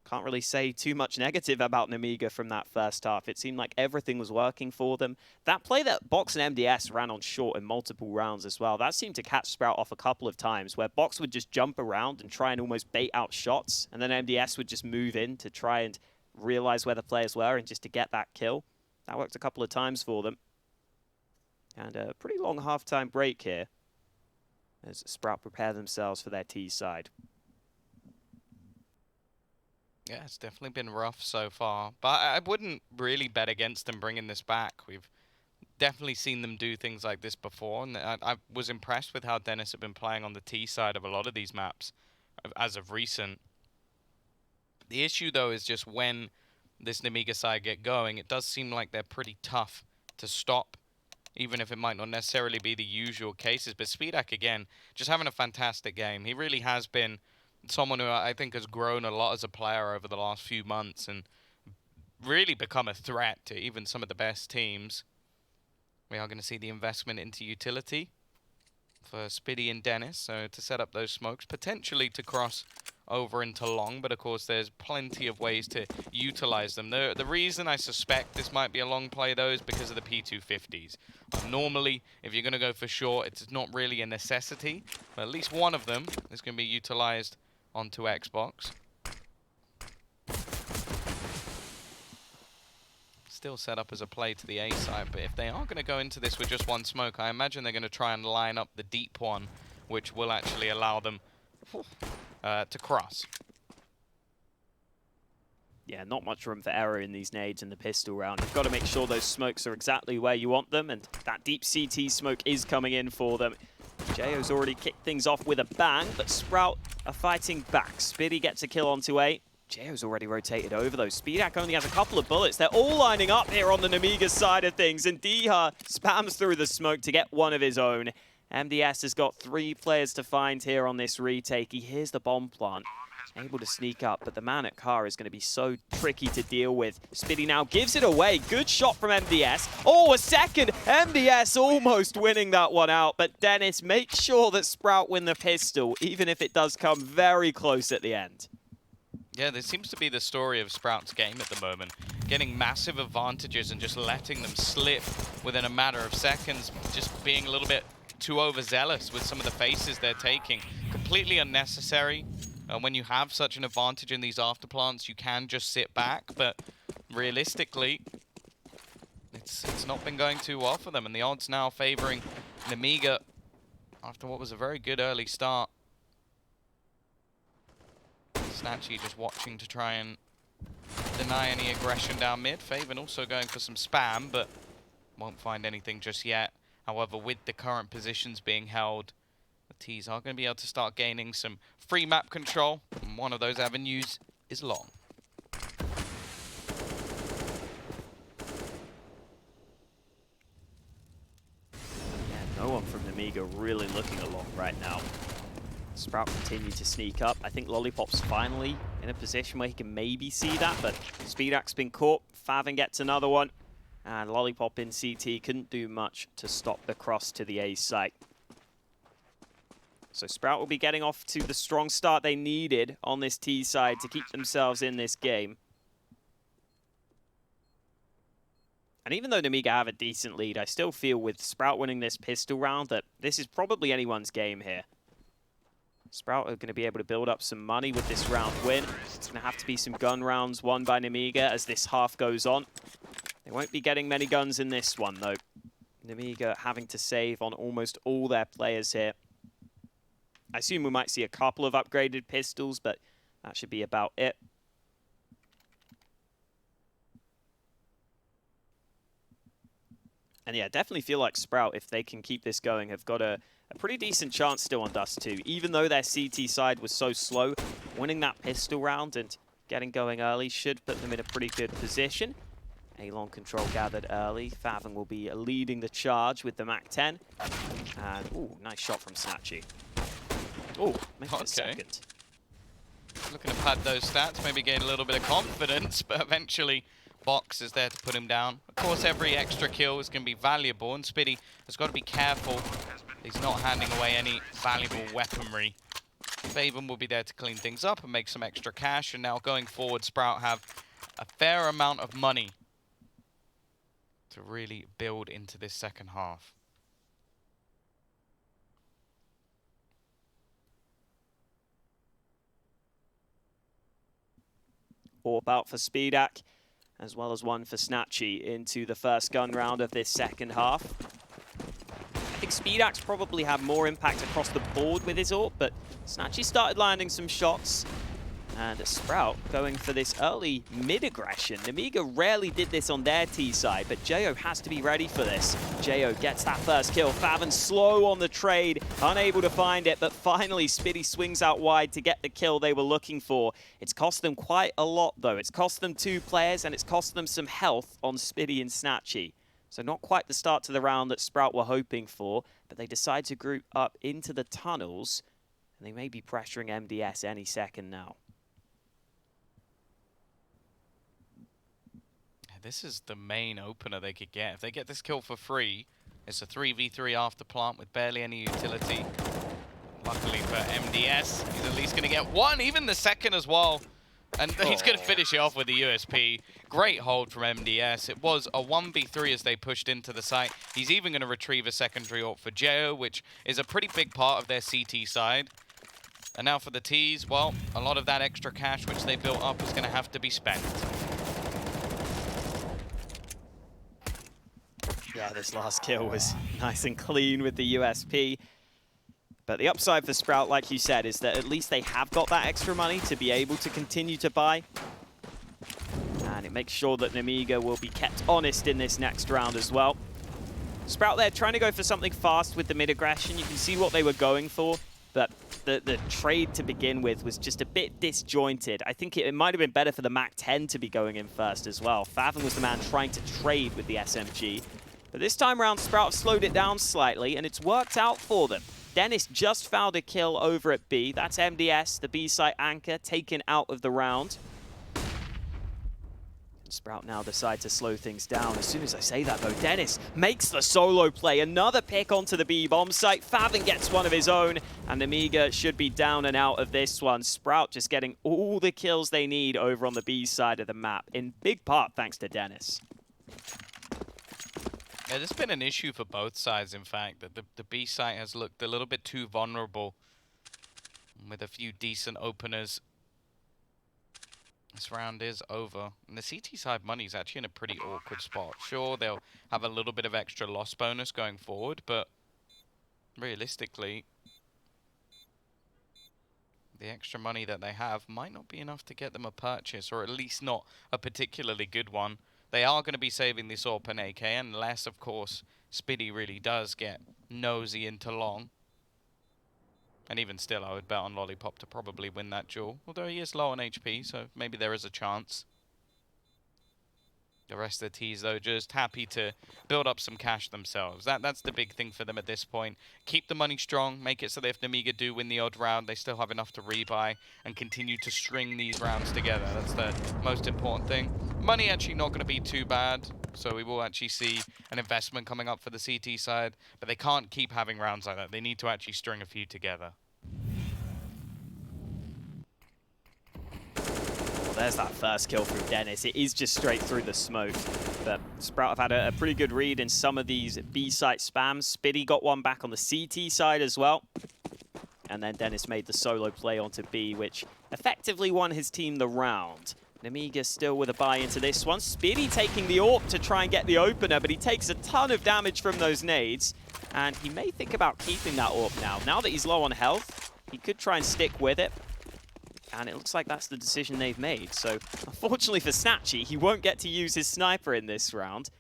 Can't really say too much negative about Nemiga from that first half. It seemed like everything was working for them. That play that Box and MDS ran on short in multiple rounds as well, that seemed to catch Sprout off a couple of times, where Box would just jump around and try and almost bait out shots, and then MDS would just move in to try and realize where the players were and just to get that kill. That worked a couple of times for them. And a pretty long halftime break here as Sprout prepare themselves for their T side. Yeah, it's definitely been rough so far, but I wouldn't really bet against them bringing this back. We've definitely seen them do things like this before, and I was impressed with how Dennis had been playing on the T side of a lot of these maps as of recent. The issue, though, is just when this Nemiga side get going, it does seem like they're pretty tough to stop, even if it might not necessarily be the usual cases. But Speedak, again, just having a fantastic game. He really has been someone who I think has grown a lot as a player over the last few months and really become a threat to even some of the best teams. We are going to see the investment into utility for Spiddy and Dennis, so to set up those smokes, potentially to cross over into long, but of course there's plenty of ways to utilize them. The reason I suspect this might be a long play, though, is because of the P250s. Normally, if you're going to go for short, it's not really a necessity, but at least one of them is going to be utilized onto Xbox. Still set up as a play to the A side, but if they are going to go into this with just one smoke, I imagine they're going to try and line up the deep one, which will actually allow them to cross. Yeah, not much room for error in these nades in the pistol round. You've got to make sure those smokes are exactly where you want them, and that deep CT smoke is coming in for them. JO's already kicked things off with a bang, but Sprout are fighting back. Spiddy gets a kill onto A. JO's already rotated over, though. Speedak only has a couple of bullets. They're all lining up here on the Nemiga side of things, and Diha spams through the smoke to get one of his own. MDS has got 3 players to find here on this retake. He hears the bomb plant, able to sneak up, but the man at car is going to be so tricky to deal with. Spiddy now gives it away. Good shot from MDS. Oh, a second! MDS almost winning that one out, but Dennis makes sure that Sprout win the pistol, even if it does come very close at the end. Yeah, this seems to be the story of Sprout's game at the moment. Getting massive advantages and just letting them slip within a matter of seconds. Just being a little bit too overzealous with some of the faces they're taking. Completely unnecessary. When you have such an advantage in these afterplants, you can just sit back. But realistically, it's not been going too well for them. And the odds now favoring Nemiga after what was a very good early start. Snatchy just watching to try and deny any aggression down mid. Faven also going for some spam, but won't find anything just yet. However, with the current positions being held, the T's are going to be able to start gaining some free map control. And one of those avenues is long. Yeah, no one from Nemiga really looking along right now. Sprout continue to sneak up. I think Lollipop's finally in a position where he can maybe see that, but Speedak's been caught. Faven gets another one, and Lollipop in CT couldn't do much to stop the cross to the A site. So Sprout will be getting off to the strong start they needed on this T side to keep themselves in this game. And even though Nemiga have a decent lead, I still feel with Sprout winning this pistol round that this is probably anyone's game here. Sprout are going to be able to build up some money with this round win. It's going to have to be some gun rounds won by Nemiga as this half goes on. They won't be getting many guns in this one, though. Nemiga having to save on almost all their players here. I assume we might see a couple of upgraded pistols, but that should be about it. And yeah, definitely feel like Sprout, if they can keep this going, have got a pretty decent chance still on Dust 2. Even though their CT side was so slow, winning that pistol round and getting going early should put them in a pretty good position. A-long control gathered early. Faven will be leading the charge with the MAC-10. And, ooh, nice shot from Snatchy. Ooh, maybe a second. Looking to pad those stats, maybe gain a little bit of confidence, but eventually Box is there to put him down. Of course, every extra kill is going to be valuable, and Spiddy has got to be careful he's not handing away any valuable weaponry. Faven will be there to clean things up and make some extra cash, and now going forward, Sprout have a fair amount of money to really build into this second half. Orb out for Speedak, as well as one for Snatchy into the first gun round of this second half. I think Speedak's probably have more impact across the board with his AWP, but Snatchy started landing some shots. And Sprout going for this early mid-aggression. Nemiga rarely did this on their T side, but Jayo has to be ready for this. Jayo gets that first kill. Faven slow on the trade, unable to find it, but finally Spiddy swings out wide to get the kill they were looking for. It's cost them quite a lot, though. It's cost them 2 players, and it's cost them some health on Spiddy and Snatchy. So not quite the start to the round that Sprout were hoping for, but they decide to group up into the tunnels, and they may be pressuring MDS any second now. This is the main opener they could get. If they get this kill for free, it's a 3v3 after plant with barely any utility. Luckily for MDS, he's at least going to get one, even the second as well. And he's going to finish it off with the USP. Great hold from MDS. It was a 1v3 as they pushed into the site. He's even going to retrieve a secondary AWP for Jayo, which is a pretty big part of their CT side. And now for the T's, well, a lot of that extra cash which they built up is going to have to be spent. Yeah, this last kill was nice and clean with the USP. But the upside for Sprout, like you said, is that at least they have got that extra money to be able to continue to buy. And it makes sure that Nemiga will be kept honest in this next round as well. Sprout there trying to go for something fast with the mid-aggression. You can see what they were going for, but the trade to begin with was just a bit disjointed. I think it might have been better for the MAC-10 to be going in first as well. Faven was the man trying to trade with the SMG. But this time around, Sprout slowed it down slightly, and it's worked out for them. Dennis just found a kill over at B. That's MDS, the B site anchor, taken out of the round. Sprout now decide to slow things down. As soon as I say that, though, Dennis makes the solo play. Another pick onto the B bomb site. Faven gets one of his own, and Nemiga should be down and out of this one. Sprout just getting all the kills they need over on the B side of the map, in big part thanks to Dennis. Yeah, there's been an issue for both sides, in fact, that the B site has looked a little bit too vulnerable with a few decent openers. This round is over, and the CT side money is actually in a pretty awkward spot. Sure, they'll have a little bit of extra loss bonus going forward, but realistically, the extra money that they have might not be enough to get them a purchase, or at least not a particularly good one. They are going to be saving this AWP and AK, unless, of course, Spiddy really does get nosy into long. And even still, I would bet on Lollipop to probably win that duel. Although he is low on HP, so maybe there is a chance. The rest of the T's, though, just happy to build up some cash themselves. That's the big thing for them at this point. Keep the money strong, make it so that if Nemiga do win the odd round, they still have enough to rebuy and continue to string these rounds together. That's the most important thing. Money actually not going to be too bad, so we will actually see an investment coming up for the CT side, but they can't keep having rounds like that. They need to actually string a few together. There's that first kill from Dennis. It is just straight through the smoke. But Sprout have had a pretty good read in some of these B-site spams. Spiddy got one back on the CT side as well. And then Dennis made the solo play onto B, which effectively won his team the round. Nemiga still with a buy into this one. Spiddy taking the AWP to try and get the opener, but he takes a ton of damage from those nades. And he may think about keeping that AWP now. Now that he's low on health, he could try and stick with it. And it looks like that's the decision they've made. So, unfortunately for Snatchy, he won't get to use his sniper in this round.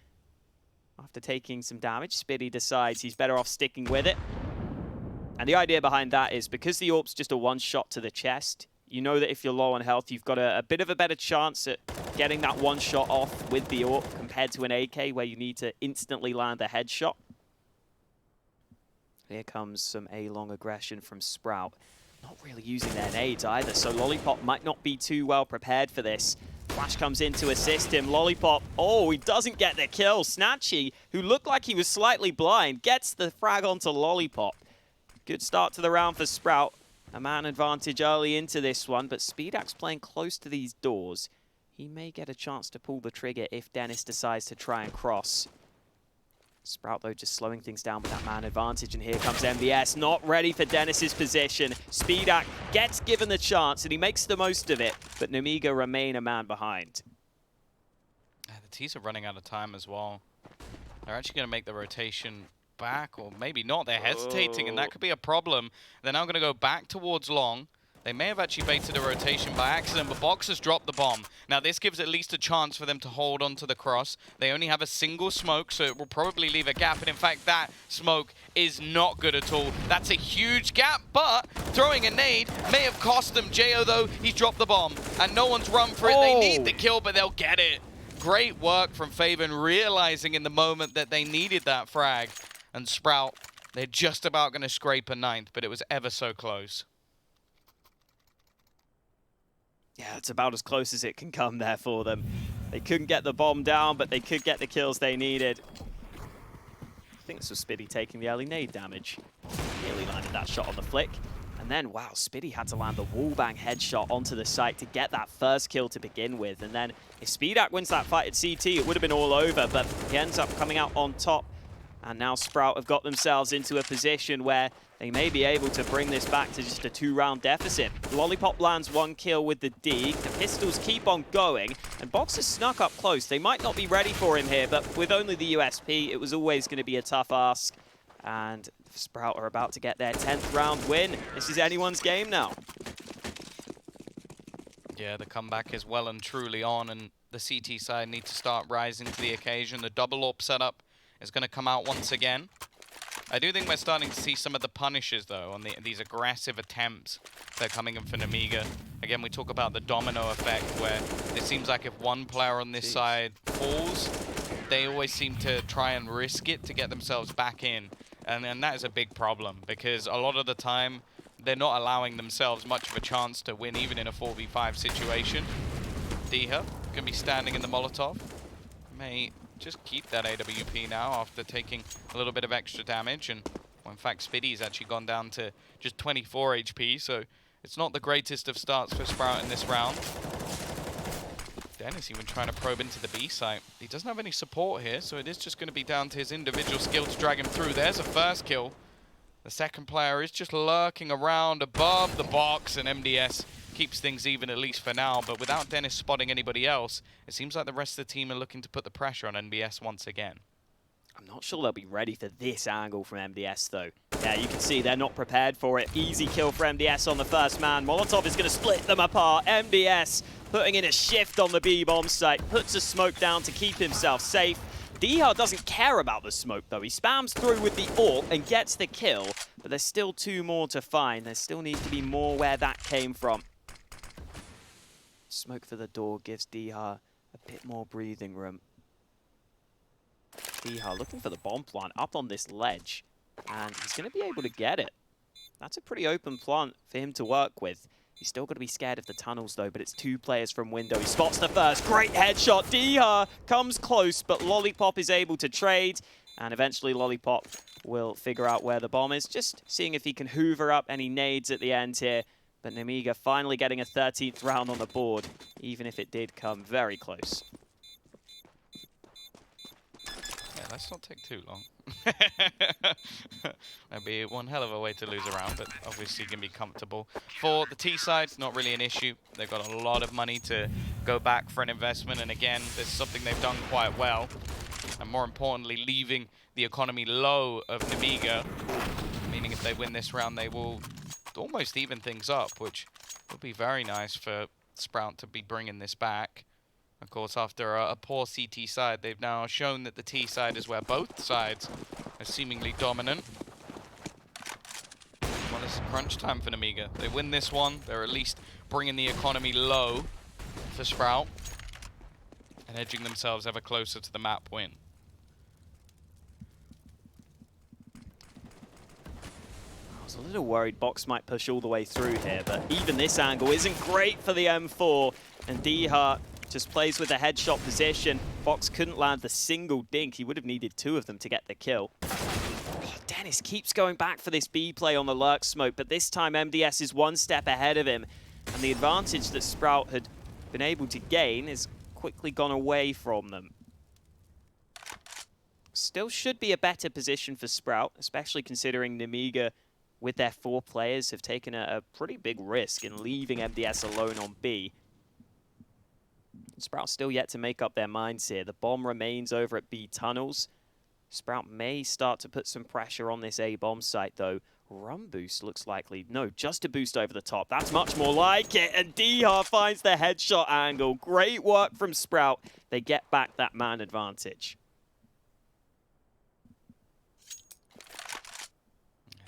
After taking some damage, Spiddy decides he's better off sticking with it. And the idea behind that is because the AWP's just a one-shot to the chest, you know that if you're low on health, you've got a bit of a better chance at getting that one shot off with the AWP compared to an AK where you need to instantly land a headshot. Here comes some A-long aggression from Sprout. Not really using their nades either, so Lollipop might not be too well prepared for this. Flash comes in to assist him. Lollipop, oh, he doesn't get the kill. Snatchy, who looked like he was slightly blind, gets the frag onto Lollipop. Good start to the round for Sprout. A man advantage early into this one, but Speedax playing close to these doors. He may get a chance to pull the trigger if Dennis decides to try and cross. Sprout, though, just slowing things down with that man advantage, and here comes MBS, not ready for Dennis's position. Speedax gets given the chance, and he makes the most of it, but Nemiga remain a man behind. The T's are running out of time as well. They're actually going to make the rotation back, or maybe not. They're hesitating, and that could be a problem. They're now going to go back towards long. They may have actually baited a rotation by accident, but Box has dropped the bomb. Now, this gives at least a chance for them to hold onto the cross. They only have a single smoke, so it will probably leave a gap. And in fact, that smoke is not good at all. That's a huge gap, but throwing a nade may have cost them. Jo, though, he's dropped the bomb, and no one's run for it. Oh. They need the kill, but they'll get it. Great work from Faven, realizing in the moment that they needed that frag. And Sprout, they're just about going to scrape a ninth, but it was ever so close. Yeah, it's about as close as it can come there for them. They couldn't get the bomb down, but they could get the kills they needed. I think this was Spiddy taking the early nade damage. Nearly landed that shot on the flick. And then, wow, Spiddy had to land the wallbang headshot onto the site to get that first kill to begin with. And then if Speedax wins that fight at CT, it would have been all over, but he ends up coming out on top. And now Sprout have got themselves into a position where they may be able to bring this back to just a 2-round deficit. Lollipop lands one kill with the Deke. The pistols keep on going, and Box has snuck up close. They might not be ready for him here, but with only the USP, it was always going to be a tough ask. And Sprout are about to get their 10th round win. This is anyone's game now. Yeah, the comeback is well and truly on, and the CT side need to start rising to the occasion. The double AWP setup is going to come out once again. I do think we're starting to see some of the punishes, though, on these aggressive attempts that are coming in for Nemiga. Again, we talk about the domino effect, where it seems like if one player on this side falls, they always seem to try and risk it to get themselves back in. And that is a big problem, because a lot of the time, they're not allowing themselves much of a chance to win, even in a 4v5 situation. Diha going to be standing in the Molotov. May just keep that AWP now after taking a little bit of extra damage. And well, in fact, Spiddy's actually gone down to just 24 HP, so it's not the greatest of starts for Sprout in this round. Dennis even trying to probe into the B site. He doesn't have any support here, so it is just going to be down to his individual skill to drag him through. There's a first kill. The second player is just lurking around above the box, and MDS keeps things even, at least for now. But without Dennis spotting anybody else, it seems like the rest of the team are looking to put the pressure on MDS once again. I'm not sure they'll be ready for this angle from MDS, though. Yeah, you can see they're not prepared for it. Easy kill for MDS on the first man. Molotov is going to split them apart. MDS putting in a shift on the B-bomb site. Puts a smoke down to keep himself safe. Dihar doesn't care about the smoke, though. He spams through with the ult and gets the kill. But there's still 2 more to find. There still needs to be more where that came from. Smoke for the door gives Dihar a bit more breathing room. Dihar looking for the bomb plant up on this ledge, and he's going to be able to get it. That's a pretty open plant for him to work with. He's still got to be scared of the tunnels, though, but it's 2 players from window. He spots the first. Great headshot. Dihar comes close, but Lollipop is able to trade, and eventually Lollipop will figure out where the bomb is, just seeing if he can hoover up any nades at the end here. But Nemiga finally getting a 13th round on the board, even if it did come very close. Yeah, let's not take too long. That'd be one hell of a way to lose a round, but obviously can be comfortable. For the T side, not really an issue. They've got a lot of money to go back for an investment, and again, this is something they've done quite well. And more importantly, leaving the economy low of Nemiga, meaning if they win this round, they will almost even things up, which would be very nice for Sprout to be bringing this back. Of course, after a poor CT side, they've now shown that the T side is where both sides are seemingly dominant. Well, it's crunch time for Nemiga. They win this one, they're at least bringing the economy low for Sprout and edging themselves ever closer to the map win. I was a little worried Box might push all the way through here, but even this angle isn't great for the M4, and Dihar just plays with a headshot position. Box couldn't land the single dink. He would have needed 2 of them to get the kill. Oh, Dennis keeps going back for this B play on the lurk smoke, but this time MDS is 1 step ahead of him. And the advantage that Sprout had been able to gain is quickly gone away from them. Still should be a better position for Sprout, especially considering Nemiga, with their 4 players, have taken a pretty big risk in leaving MDS alone on B. Sprout still yet to make up their minds here. The bomb remains over at B tunnels. Sprout may start to put some pressure on this A bomb site, though. Run boost looks likely. No, just a boost over the top. That's much more like it. And Dihar finds the headshot angle. Great work from Sprout. They get back that man advantage.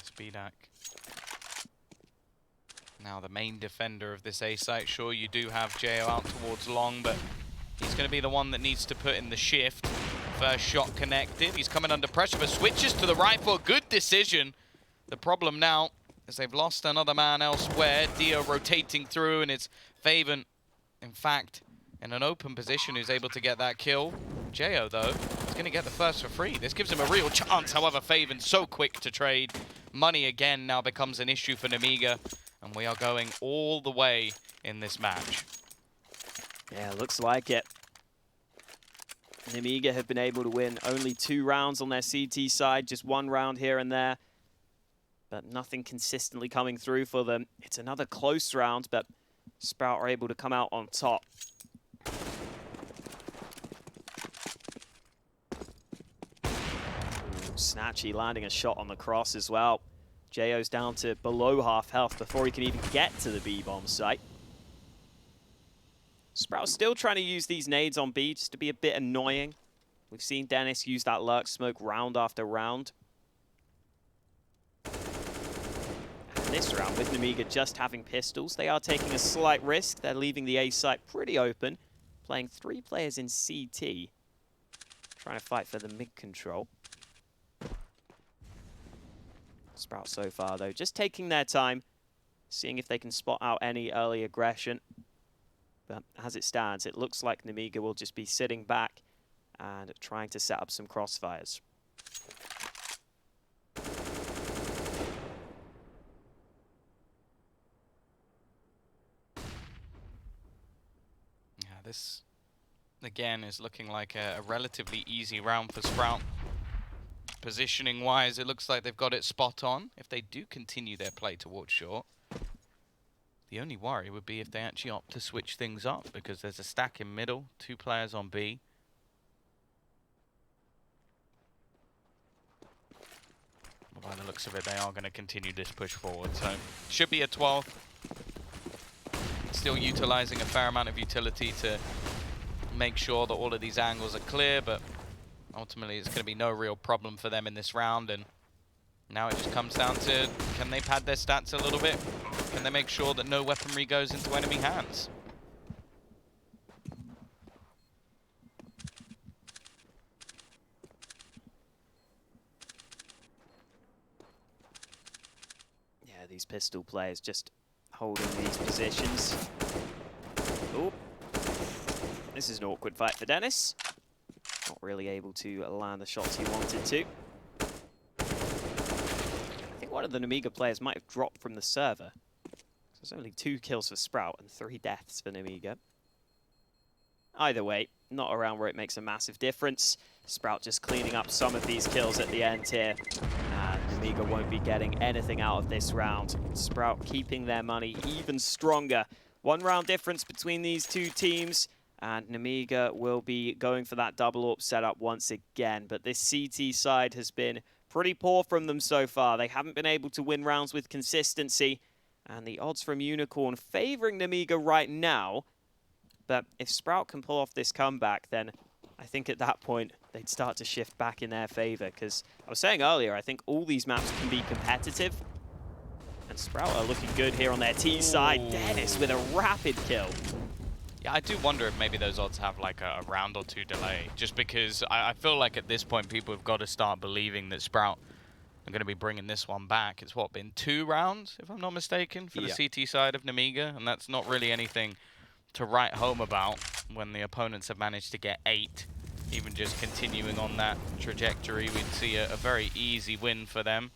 Speedak. Now the main defender of this A site. Sure, you do have Jo out towards long, but he's going to be the one that needs to put in the shift. First shot connected. He's coming under pressure, but switches to the right for a good decision. The problem now is they've lost another man elsewhere. Dio rotating through, and it's Faven, in fact, in an open position, who's able to get that kill. Jo, though, is going to get the first for free. This gives him a real chance. However, Faven so quick to trade. Money again now becomes an issue for Nemiga. And we are going all the way in this match. Yeah, looks like it. Nemiga have been able to win only 2 rounds on their CT side, just 1 round here and there. But nothing consistently coming through for them. It's another close round, but Sprout are able to come out on top. Ooh, Snatchy landing a shot on the cross as well. JO's down to below half health before he can even get to the B-bomb site. Sprout still trying to use these nades on B just to be a bit annoying. We've seen Dennis use that lurk smoke round after round. And this round, with Nemiga just having pistols, they are taking a slight risk. They're leaving the A site pretty open, playing 3 players in CT, trying to fight for the mid control. Sprout so far, though, just taking their time, seeing if they can spot out any early aggression. But as it stands, it looks like Nemiga will just be sitting back and trying to set up some crossfires. Yeah, this, again, is looking like a relatively easy round for Sprout. Positioning-wise, it looks like they've got it spot on. If they do continue their play towards short, the only worry would be if they actually opt to switch things up, because there's a stack in middle, 2 players on B. But by the looks of it, they are going to continue this push forward. So, should be a 12th. Still utilizing a fair amount of utility to make sure that all of these angles are clear, but ultimately it's going to be no real problem for them in this round. And now it just comes down to, can they pad their stats a little bit? Can they make sure that no weaponry goes into enemy hands? Yeah, these pistol players just holding these positions. Oh, this is an awkward fight for Dennis. Not really able to land the shots he wanted to. I think one of the Nemiga players might have dropped from the server. There's only 2 kills for Sprout and 3 deaths for Nemiga. Either way, not around where it makes a massive difference. Sprout just cleaning up some of these kills at the end here. And Nemiga won't be getting anything out of this round. Sprout keeping their money even stronger. 1 round difference between these 2 teams. And Nemiga will be going for that double AWP setup once again. But this CT side has been pretty poor from them so far. They haven't been able to win rounds with consistency. And the odds from Unicorn favoring Nemiga right now. But if Sprout can pull off this comeback, then I think at that point they'd start to shift back in their favor. Because I was saying earlier, I think all these maps can be competitive. And Sprout are looking good here on their T side. Dennis with a rapid kill. Yeah, I do wonder if maybe those odds have like a round or 2 delay. Just because I feel like at this point people have got to start believing that Sprout are going to be bringing this one back. It's what, been 2 rounds, if I'm not mistaken, for the CT side of Nemiga, and that's not really anything to write home about when the opponents have managed to get 8. Even just continuing on that trajectory, we'd see a very easy win for them.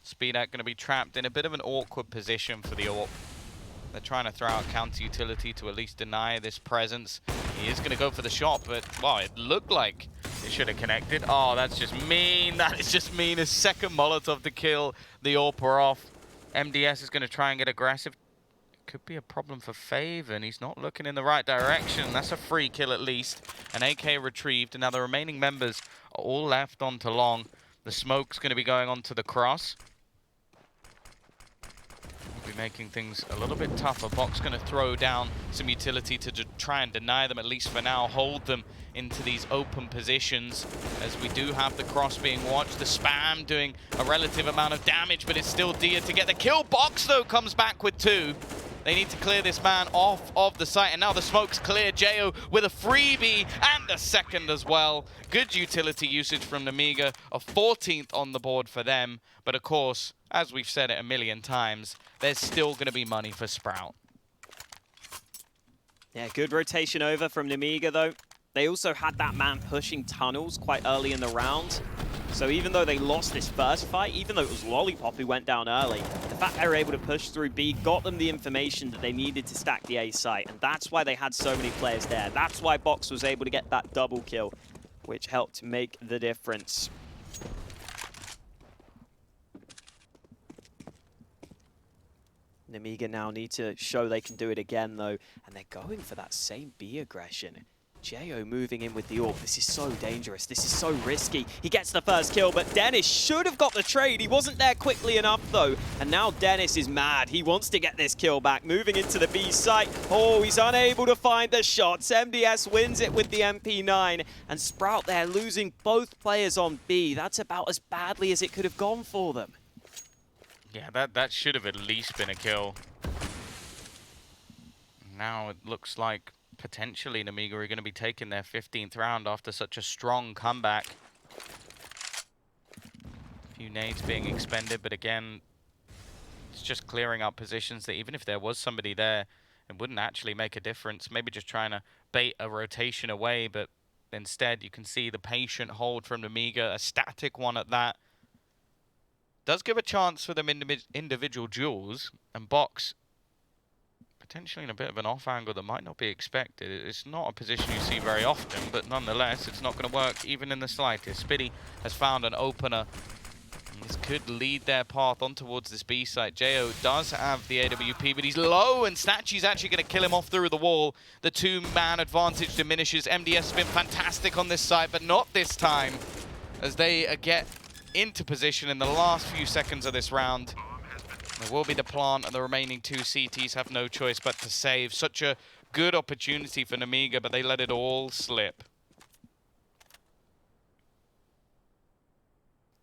Speedak going to be trapped in a bit of an awkward position for the AWP. They're trying to throw out counter utility to at least deny this presence. He is going to go for the shot, but, well, it looked like it should have connected. Oh, that's just mean. That is just mean. His second Molotov to kill the AWPer off. MDS is going to try and get aggressive. Could be a problem for Fave, and he's not looking in the right direction. That's a free kill at least. An AK retrieved, and now the remaining members are all left onto long. The smoke's going to be going onto the cross. Be making things a little bit tougher. Box going to throw down some utility to try and deny them, at least for now, hold them into these open positions, as we do have the cross being watched. The spam doing a relative amount of damage, but it's still Dia to get the kill. Box, though, comes back with 2. They need to clear this man off of the site, and now the smoke's clear. Jayo with a freebie and a second as well. Good utility usage from Nemiga, a 14th on the board for them. But of course, as we've said it a million times, there's still going to be money for Sprout. Yeah, good rotation over from Nemiga, though. They also had that man pushing tunnels quite early in the round. So even though they lost this first fight, even though it was Lollipop who went down early, the fact they were able to push through B got them the information that they needed to stack the A site. And that's why they had so many players there. That's why Box was able to get that double kill, which helped make the difference. Nemiga now need to show they can do it again, though. And they're going for that same B aggression. Jayo moving in with the AWP. This is so dangerous. This is so risky. He gets the first kill, but Dennis should have got the trade. He wasn't there quickly enough, though. And now Dennis is mad. He wants to get this kill back. Moving into the B site. Oh, he's unable to find the shots. MDS wins it with the MP9. And Sprout there losing both players on B. That's about as badly as it could have gone for them. Yeah, that should have at least been a kill. Now it looks like potentially Nemiga are going to be taking their 15th round after such a strong comeback. A few nades being expended, but again, it's just clearing up positions that even if there was somebody there, it wouldn't actually make a difference. Maybe just trying to bait a rotation away, but instead you can see the patient hold from Nemiga, a static one at that. Does give a chance for them individual duels, and Box potentially in a bit of an off angle that might not be expected. It's not a position you see very often, but nonetheless, it's not going to work even in the slightest. Spitty has found an opener. This could lead their path on towards this B site. Jo does have the AWP, but he's low, and Snatchy's actually going to kill him off through the wall. The two-man advantage diminishes. MDS has been fantastic on this site, but not this time, as they get into position in the last few seconds of this round. There will be the plant, and the remaining two CTs have no choice but to save. Such a good opportunity for Nemiga, but they let it all slip.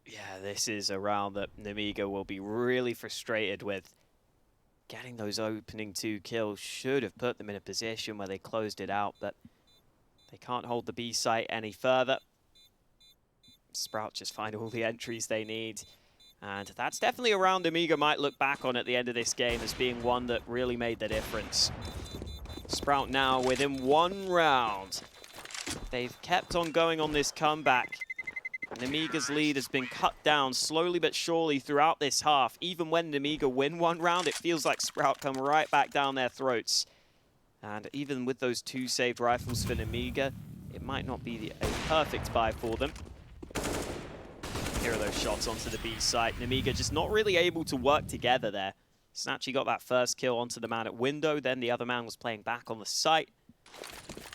Yeah, this is a round that Nemiga will be really frustrated with. Getting those opening 2 kills should have put them in a position where they closed it out, but they can't hold the B site any further. Sprout just find all the entries they need. And that's definitely a round Nemiga might look back on at the end of this game as being one that really made the difference. Sprout now within 1 round. They've kept on going on this comeback. Nemiga's lead has been cut down slowly but surely throughout this half. Even when Nemiga win 1 round, it feels like Sprout come right back down their throats. And even with those 2 saved rifles for Nemiga, it might not be a perfect buy for them. Here are those shots onto the B site. Nemiga just not really able to work together there. Snatchy got that first kill onto the man at window, then the other man was playing back on the site.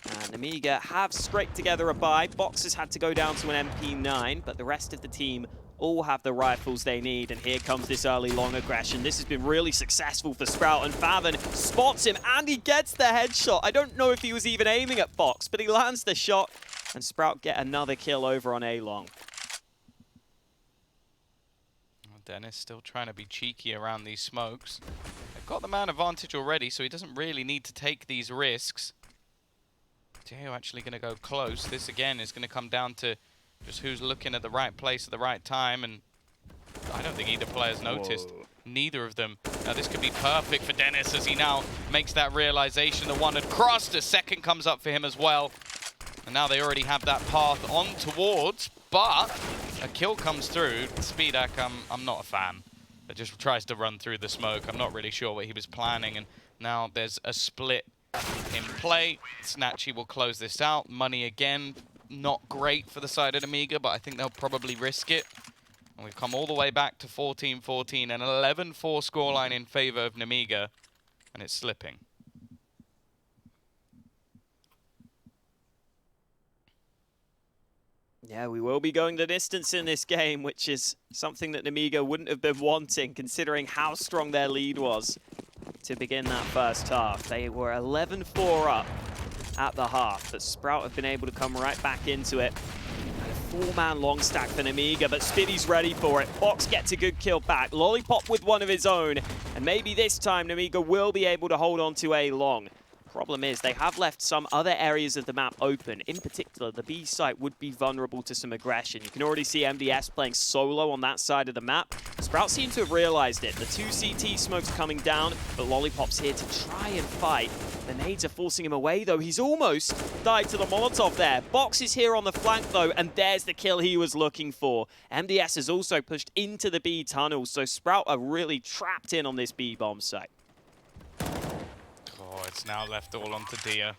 And Nemiga have scraped together a buy. Box has had to go down to an MP9, but the rest of the team all have the rifles they need. And here comes this early long aggression. This has been really successful for Sprout, and Favon spots him and he gets the headshot. I don't know if he was even aiming at Box, but he lands the shot and Sprout get another kill over on A-Long. Dennis still trying to be cheeky around these smokes. They've got the man advantage already, so he doesn't really need to take these risks. Jo actually going to go close. This again is going to come down to just who's looking at the right place at the right time, and I don't think either player's noticed. Whoa. Neither of them. Now this could be perfect for Dennis as he now makes that realization. The one had crossed, a second comes up for him as well. And now they already have that path on towards, but a kill comes through. Speedak, I'm not a fan. It just tries to run through the smoke. I'm not really sure what he was planning, and now there's a split in play. Snatchy will close this out. Money again, not great for the side of Nemiga, but I think they'll probably risk it. And we've come all the way back to 14-14, an 11-4 scoreline in favor of Nemiga, and it's slipping. Yeah, we will be going the distance in this game, which is something that Nemiga wouldn't have been wanting, considering how strong their lead was to begin that first half. They were 11-4 up at the half, but Sprout have been able to come right back into it. And a 4-man long stack for Nemiga, but Spitty's ready for it. Box gets a good kill back. Lollipop with one of his own, and maybe this time Nemiga will be able to hold on to a long. Problem is, they have left some other areas of the map open. In particular, the B site would be vulnerable to some aggression. You can already see MDS playing solo on that side of the map. Sprout seem to have realized it. The 2 CT smokes coming down, but Lollipop's here to try and fight. The nades are forcing him away, though. He's almost died to the Molotov there. Box is here on the flank, though, and there's the kill he was looking for. MDS has also pushed into the B tunnel, so Sprout are really trapped in on this B bomb site. Oh, it's now left all onto Dia.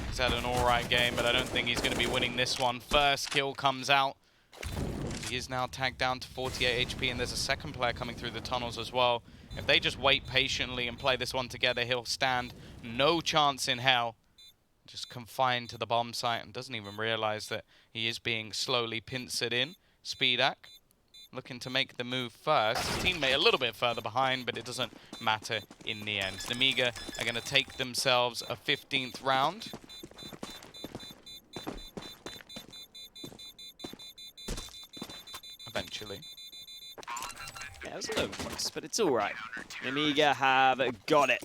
He's had an alright game, but I don't think he's going to be winning this one. First kill comes out. He is now tagged down to 48 HP, and there's a second player coming through the tunnels as well. If they just wait patiently and play this one together, he'll stand no chance in hell. Just confined to the bomb site and doesn't even realize that he is being slowly pincered in. Speedak looking to make the move first. His teammate a little bit further behind, but it doesn't matter in the end. Nemiga are going to take themselves a 15th round. Eventually. Yeah, it was a little close, but it's all right. Nemiga have got it.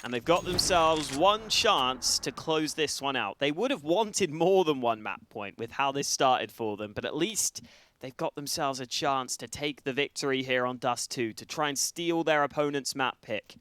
And they've got themselves one chance to close this one out. They would have wanted more than one map point with how this started for them, but at least they've got themselves a chance to take the victory here on Dust 2, to try and steal their opponent's map pick.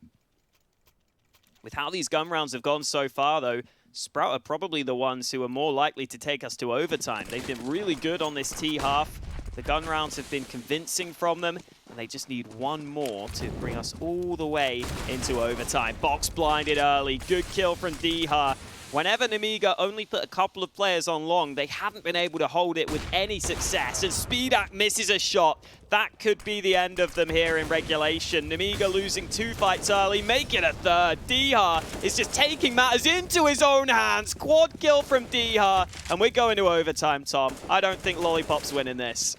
With how these gun rounds have gone so far, though, Sprout are probably the ones who are more likely to take us to overtime. They've been really good on this T half. The gun rounds have been convincing from them, and they just need one more to bring us all the way into overtime. Box blinded early. Good kill from Diha. Whenever Nemiga only put a couple of players on long, they haven't been able to hold it with any success. And Speedak misses a shot. That could be the end of them here in regulation. Nemiga losing 2 fights early, make it a third. Diha is just taking matters into his own hands. Quad kill from Diha. And we're going to overtime, Tom. I don't think Lollipop's winning this.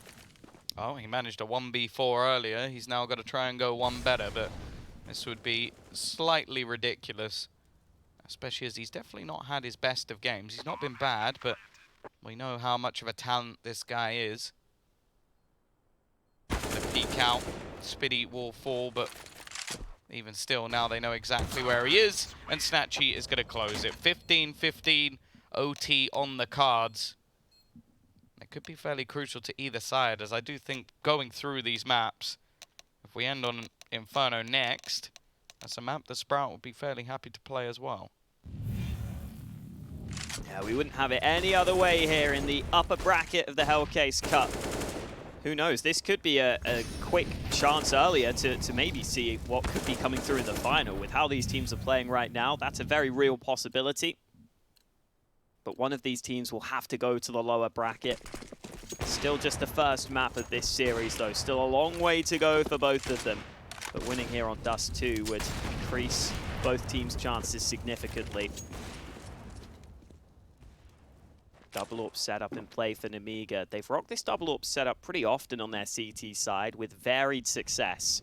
Oh, he managed a 1v4 earlier. He's now got to try and go one better, but this would be slightly ridiculous. Especially as he's definitely not had his best of games. He's not been bad, but we know how much of a talent this guy is. The peek out, Spitty will fall, but even still, now they know exactly where he is, and Snatchy is going to close it. 15-15 OT on the cards. It could be fairly crucial to either side, as I do think going through these maps, if we end on Inferno next, that's a map that Sprout would be fairly happy to play as well. Yeah, we wouldn't have it any other way here in the upper bracket of the Hellcase Cup. Who knows? This could be a quick chance earlier to maybe see what could be coming through in the final. With how these teams are playing right now, that's a very real possibility. But one of these teams will have to go to the lower bracket. Still just the first map of this series, though. Still a long way to go for both of them. But winning here on Dust 2 would increase both teams' chances significantly. Double AWP setup in play for Nemiga. They've rocked this double AWP setup pretty often on their CT side with varied success.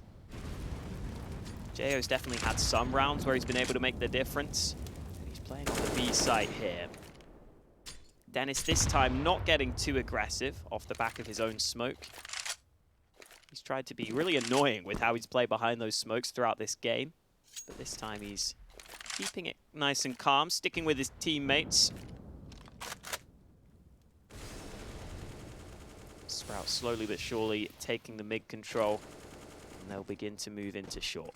Jayo's definitely had some rounds where he's been able to make the difference. He's playing on the B side here. Dennis this time not getting too aggressive off the back of his own smoke. He's tried to be really annoying with how he's played behind those smokes throughout this game. But this time he's keeping it nice and calm, sticking with his teammates. Sprout slowly but surely taking the mid control, and they'll begin to move into short.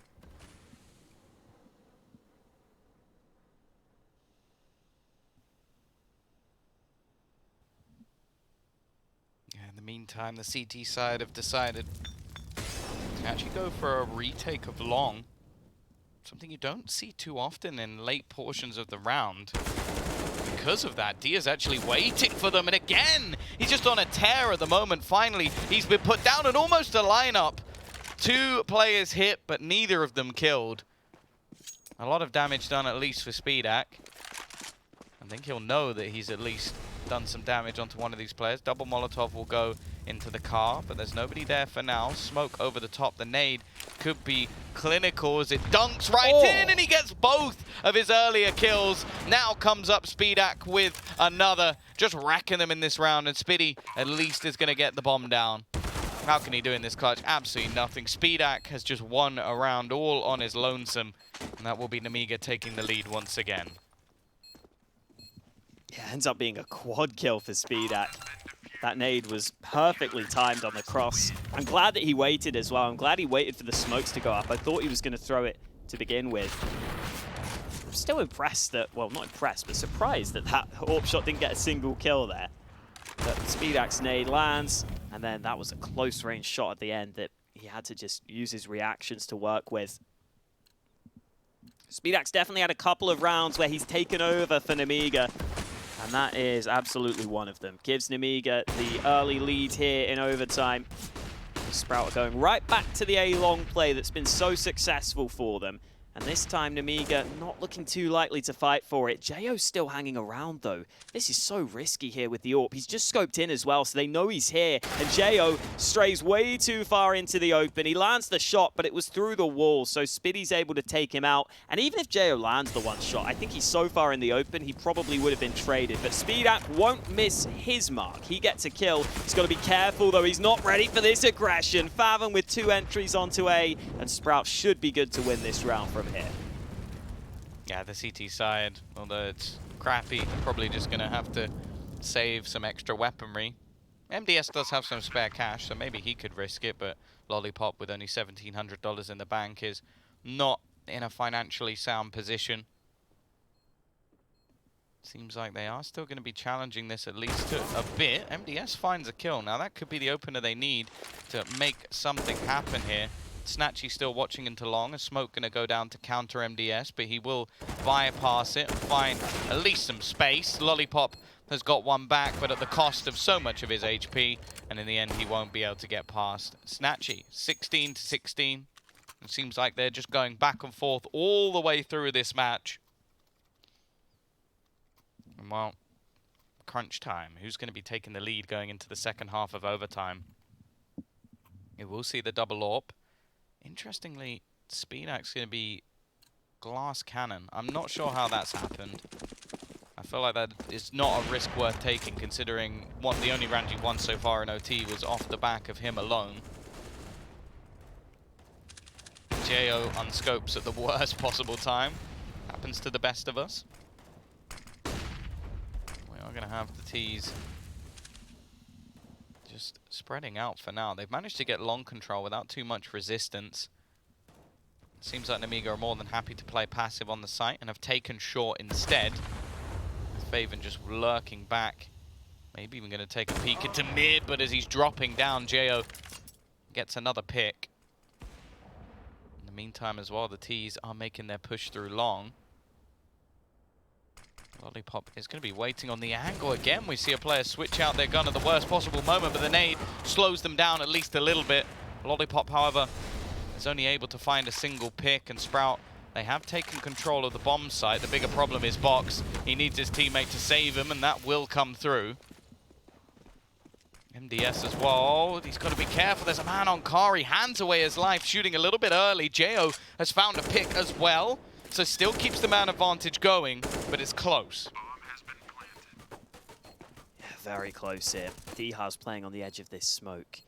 Yeah, in the meantime, the CT side have decided to actually go for a retake of long. Something you don't see too often in late portions of the round. Because of that, Dia's actually waiting for them, and again, he's just on a tear at the moment. Finally, he's been put down and almost a lineup. 2 players hit, but neither of them killed. A lot of damage done, at least for Speedak. I think he'll know that he's at least done some damage onto one of these players. Double Molotov will go into the car, but there's nobody there for now. Smoke over the top. The nade could be clinical as it dunks right in, and he gets both of his earlier kills. Now comes up Speedak with another, just racking them in this round, and Spitty at least is going to get the bomb down. How can he do in this clutch? Absolutely nothing. Speedak has just won a round all on his lonesome, and that will be Nemiga taking the lead once again. Yeah, ends up being a quad kill for Speedak. That nade was perfectly timed on the cross. I'm glad that he waited as well. I'm glad he waited for the smokes to go up. I thought he was going to throw it to begin with. I'm still impressed that, well, not impressed, but surprised that that AWP shot didn't get a single kill there. But Speedak's nade lands, and then that was a close range shot at the end that he had to just use his reactions to work with. Speedak's definitely had a couple of rounds where he's taken over for Nemiga. And that is absolutely one of them. Gives Nemiga the early lead here in overtime. Sprout are going right back to the A-long play that's been so successful for them. And this time, Nemiga not looking too likely to fight for it. Jayo's still hanging around, though. This is so risky here with the AWP. He's just scoped in as well, so they know he's here. And Jayo strays way too far into the open. He lands the shot, but it was through the wall, so Spitty's able to take him out. And even if Jayo lands the one shot, I think he's so far in the open, he probably would have been traded. But Speedak won't miss his mark. He gets a kill. He's got to be careful, though. He's not ready for this aggression. Fathom with 2 entries onto A, and Sprout should be good to win this round from here. Yeah, the CT side, although it's crappy, probably just going to have to save some extra weaponry. MDS does have some spare cash, so maybe he could risk it, but Lollipop with only $1,700 in the bank is not in a financially sound position. Seems like they are still going to be challenging this at least a bit. MDS finds a kill. Now that could be the opener they need to make something happen here. Snatchy still watching into long. A smoke going to go down to counter MDS, but he will bypass it and find at least some space. Lollipop has got one back, but at the cost of so much of his HP, and in the end he won't be able to get past. Snatchy, 16 to 16. It seems like they're just going back and forth all the way through this match. And well, crunch time. Who's going to be taking the lead going into the second half of overtime? We will see the double AWP. Interestingly, Spinak's going to be glass cannon. I'm not sure how that's happened. I feel like that is not a risk worth taking, considering the only round you've won so far in OT was off the back of him alone. Jo unscopes at the worst possible time. Happens to the best of us. We are going to have the T's just spreading out for now. They've managed to get long control without too much resistance. Seems like Nemiga are more than happy to play passive on the site and have taken short instead. Faven just lurking back. Maybe even going to take a peek into mid, but as he's dropping down, Jo gets another pick. In the meantime as well, the T's are making their push through long. Lollipop is going to be waiting on the angle again. We see a player switch out their gun at the worst possible moment, but the nade slows them down at least a little bit. Lollipop, however, is only able to find a single pick, and Sprout, they have taken control of the bomb site. The bigger problem is Box. He needs his teammate to save him, and that will come through. MDS as well. He's got to be careful. There's a man on Kari. Hands away his life, shooting a little bit early. Jo has found a pick as well. So still keeps the man advantage going, but it's close. Yeah, very close here. Diha's playing on the edge of this smoke.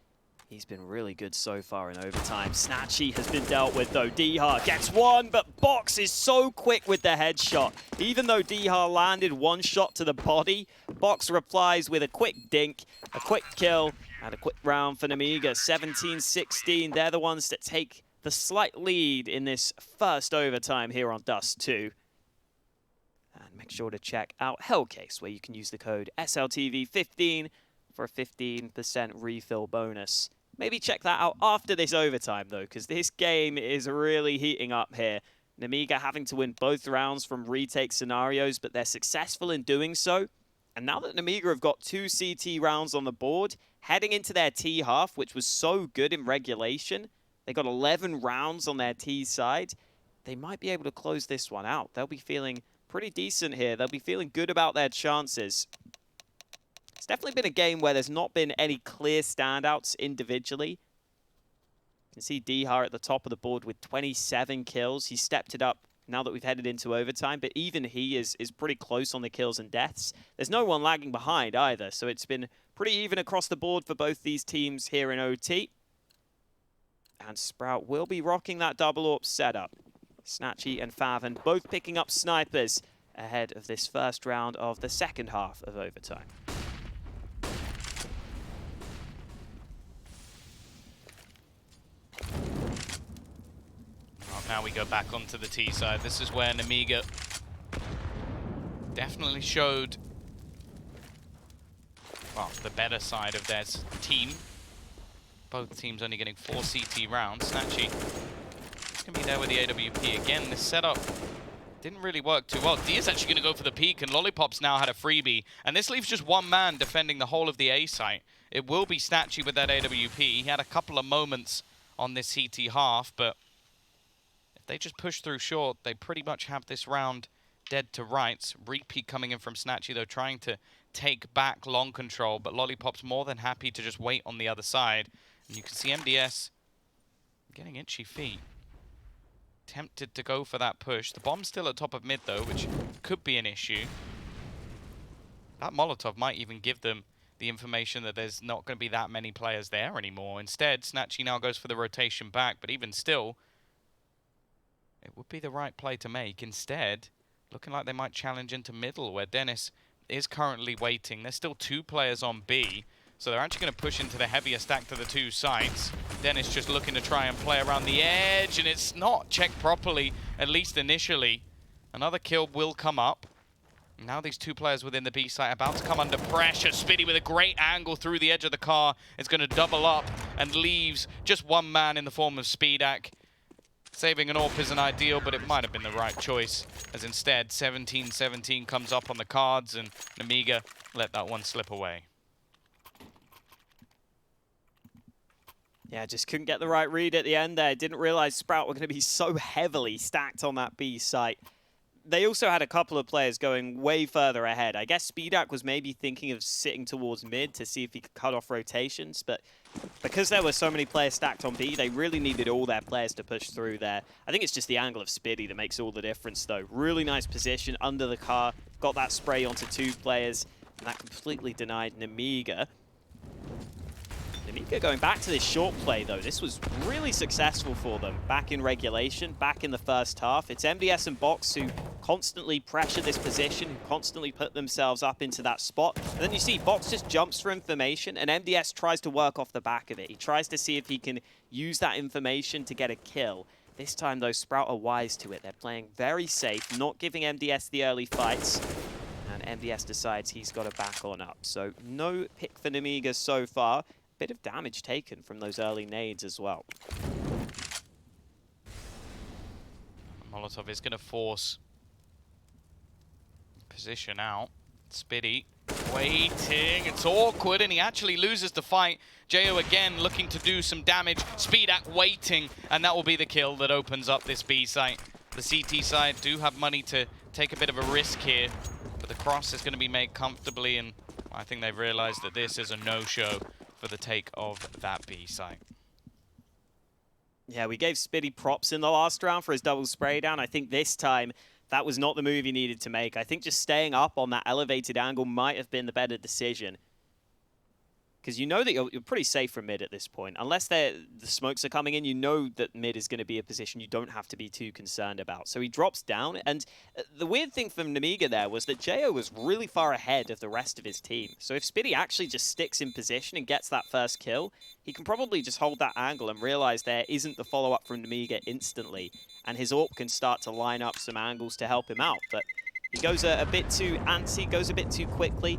He's been really good so far in overtime. Snatchy has been dealt with though. Diha gets one, but Box is so quick with the headshot. Even though Diha landed one shot to the body, Box replies with a quick dink, a quick kill, and a quick round for Nemiga. 17-16, they're the ones that take the slight lead in this first overtime here on Dust 2. And make sure to check out Hellcase, where you can use the code SLTV15 for a 15% refill bonus. Maybe check that out after this overtime, though, because this game is really heating up here. Nemiga having to win both rounds from retake scenarios, but they're successful in doing so. And now that Nemiga have got 2 CT rounds on the board, heading into their T half, which was so good in regulation, they got 11 rounds on their T side. They might be able to close this one out. They'll be feeling pretty decent here. They'll be feeling good about their chances. It's definitely been a game where there's not been any clear standouts individually. You can see Diha at the top of the board with 27 kills. He stepped it up now that we've headed into overtime, but even he is pretty close on the kills and deaths. There's no one lagging behind either, so it's been pretty even across the board for both these teams here in OT. And Sprout will be rocking that double AWP setup. Snatchy and Faven both picking up snipers ahead of this first round of the second half of overtime. Well, now we go back onto the T side. This is where Nemiga definitely showed, well, the better side of their team. Both teams only getting 4 CT rounds. Snatchy is going to be there with the AWP again. This setup didn't really work too well. D is actually going to go for the peak, and Lollipop's now had a freebie. And this leaves just one man defending the whole of the A site. It will be Snatchy with that AWP. He had a couple of moments on this CT half, but if they just push through short, they pretty much have this round dead to rights. Repeat coming in from Snatchy, though, trying to take back long control, but Lollipop's more than happy to just wait on the other side. And you can see MDS getting itchy feet. Tempted to go for that push. The bomb's still at top of mid, though, which could be an issue. That Molotov might even give them the information that there's not going to be that many players there anymore. Instead, Snatchy now goes for the rotation back, but even still, it would be the right play to make. Instead, looking like they might challenge into middle, where Dennis is currently waiting. There's still 2 players on B. So they're actually going to push into the heavier stack to the 2 sites. Dennis just looking to try and play around the edge, and it's not checked properly. at least initially. Another kill will come up. Now these two players within the B site about to come under pressure. Spitty with a great angle through the edge of the car is going to double up and leaves just one man in the form of Speedak. Saving an AWP isn't ideal, but it might have been the right choice, as instead 17-17 comes up on the cards and Nemiga let that one slip away. Yeah, just couldn't get the right read at the end there. Didn't realize Sprout were going to be so heavily stacked on that B site. They also had a couple of players going way further ahead. I guess Speedak was maybe thinking of sitting towards mid to see if he could cut off rotations, but because there were so many players stacked on B, they really needed all their players to push through there. I think it's just the angle of Spitty that makes all the difference, though. Really nice position under the car, got that spray onto two players, and that completely denied Nemiga. Nemiga going back to this short play, though. This was really successful for them back in regulation, back in the first half. It's MDS and Box who constantly pressure this position, who constantly put themselves up into that spot. And then you see Box just jumps for information, and MDS tries to work off the back of it. He tries to see if he can use that information to get a kill. This time, though, Sprout are wise to it. They're playing very safe, not giving MDS the early fights. And MDS decides he's got to back on up. So no pick for Nemiga so far. Bit of damage taken from those early nades as well. Molotov is going to force position out. Spitty waiting. It's awkward, and he actually loses the fight. Jayo again looking to do some damage. Speedak waiting, and that will be the kill that opens up this B site. The CT side do have money to take a bit of a risk here, but the cross is going to be made comfortably, and I think they've realized that this is a no-show for the take of that B site. Yeah, we gave Spitty props in the last round for his double spray down. I think this time that was not the move he needed to make. I think just staying up on that elevated angle might have been the better decision. Because you know that you're pretty safe from mid at this point. Unless the smokes are coming in, you know that mid is going to be a position you don't have to be too concerned about. So he drops down, and the weird thing from Nemiga there was that Jayo was really far ahead of the rest of his team. So if Spitty actually just sticks in position and gets that first kill, he can probably just hold that angle and realize there isn't the follow-up from Nemiga instantly, and his AWP can start to line up some angles to help him out. But he goes a bit too antsy, goes a bit too quickly.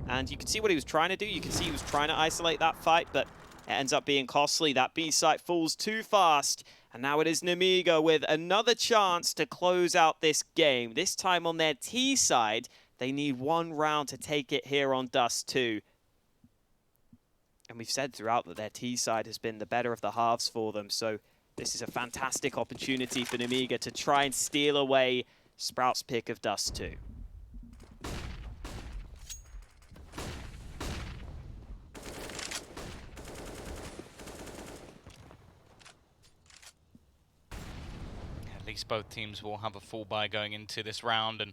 And you can see what he was trying to do. You can see he was trying to isolate that fight, but it ends up being costly. That B site falls too fast. And now it is Nemiga with another chance to close out this game. This time on their T side, they need one round to take it here on Dust 2. And we've said throughout that their T side has been the better of the halves for them. So this is a fantastic opportunity for Nemiga to try and steal away Sprout's pick of Dust 2. At least both teams will have a full buy going into this round, and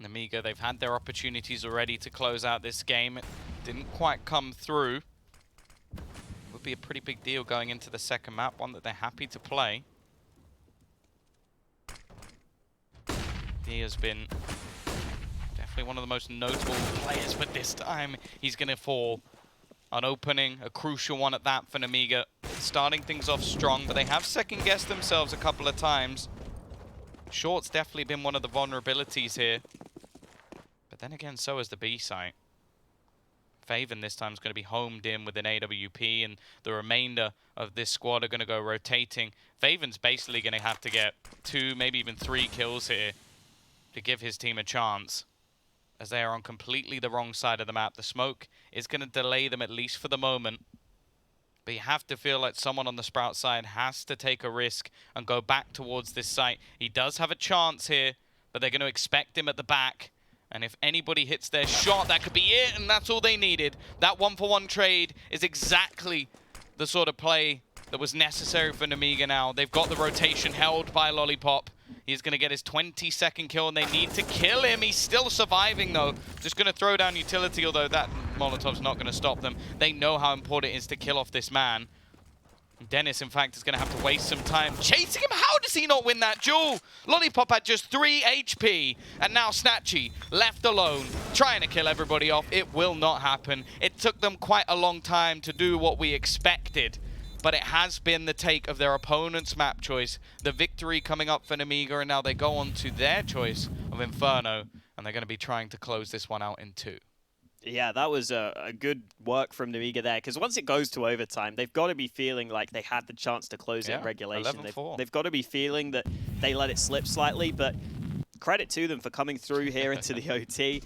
Nemiga, they've had their opportunities already to close out this game. It didn't quite come through. It would be a pretty big deal going into the second map, one that they're happy to play. He has been definitely one of the most notable players, but this time he's going to fall. An opening, a crucial one at that for Nemiga. Starting things off strong, but they have second-guessed themselves a couple of times. Short's definitely been one of the vulnerabilities here. But then again, so is the B site. Faven this time is going to be homed in with an AWP, and the remainder of this squad are going to go rotating. Faven's basically going to have to get 2, maybe even 3 kills here to give his team a chance, as they are on completely the wrong side of the map. The smoke is going to delay them, at least for the moment. But you have to feel like someone on the Sprout side has to take a risk and go back towards this site. He does have a chance here, but they're going to expect him at the back. And if anybody hits their shot, that could be it, and that's all they needed. That 1-for-1 trade is exactly the sort of play that was necessary for Nemiga now. They've got the rotation held by Lollipop. He's going to get his 22nd kill, and they need to kill him. He's still surviving, though. Just going to throw down utility, although that Molotov's not going to stop them. They know how important it is to kill off this man. Dennis, in fact, is going to have to waste some time chasing him. How does he not win that duel? Lollipop had just 3 HP, and now Snatchy left alone, trying to kill everybody off. It will not happen. It took them quite a long time to do what we expected. but it has been the take of their opponent's map choice. The victory coming up for Nemiga, and now they go on to their choice of Inferno, and they're going to be trying to close this one out in 2. Yeah, that was a good work from Nemiga there, because once it goes to overtime, they've got to be feeling like they had the chance to close it in regulation. They've got to be feeling that they let it slip slightly, but credit to them for coming through here into the OT.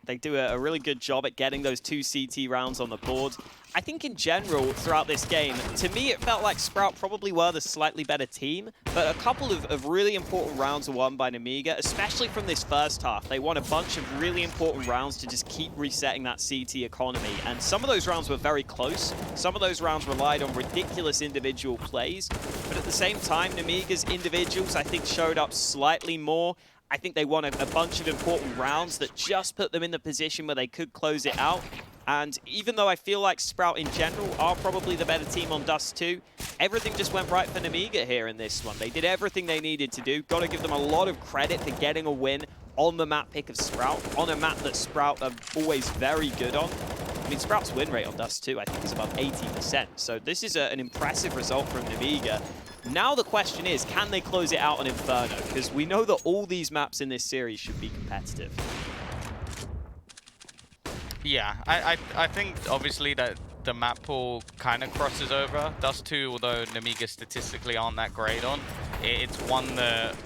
They do a really good job at getting those 2 CT rounds on the board. I think in general, throughout this game, to me it felt like Sprout probably were the slightly better team, but a couple of really important rounds were won by Nemiga, especially from this first half. They won a bunch of really important rounds to just keep resetting that CT economy, and some of those rounds were very close. Some of those rounds relied on ridiculous individual plays, but at the same time, Nemiga's individuals, I think, showed up slightly more. I think they won a bunch of important rounds that just put them in the position where they could close it out. And even though I feel like Sprout in general are probably the better team on Dust 2, everything just went right for Nemiga here in this one. They did everything they needed to do. Got to give them a lot of credit for getting a win on the map pick of Sprout, on a map that Sprout are always very good on. I mean, Sprout's win rate on Dust 2, I think, is above 80%. So this is an impressive result from Nemiga. Now the question is, can they close it out on Inferno? Because we know that all these maps in this series should be competitive. Yeah, I think obviously that the map pool kind of crosses over. Dust 2, although Nemiga statistically aren't that great on, it's one that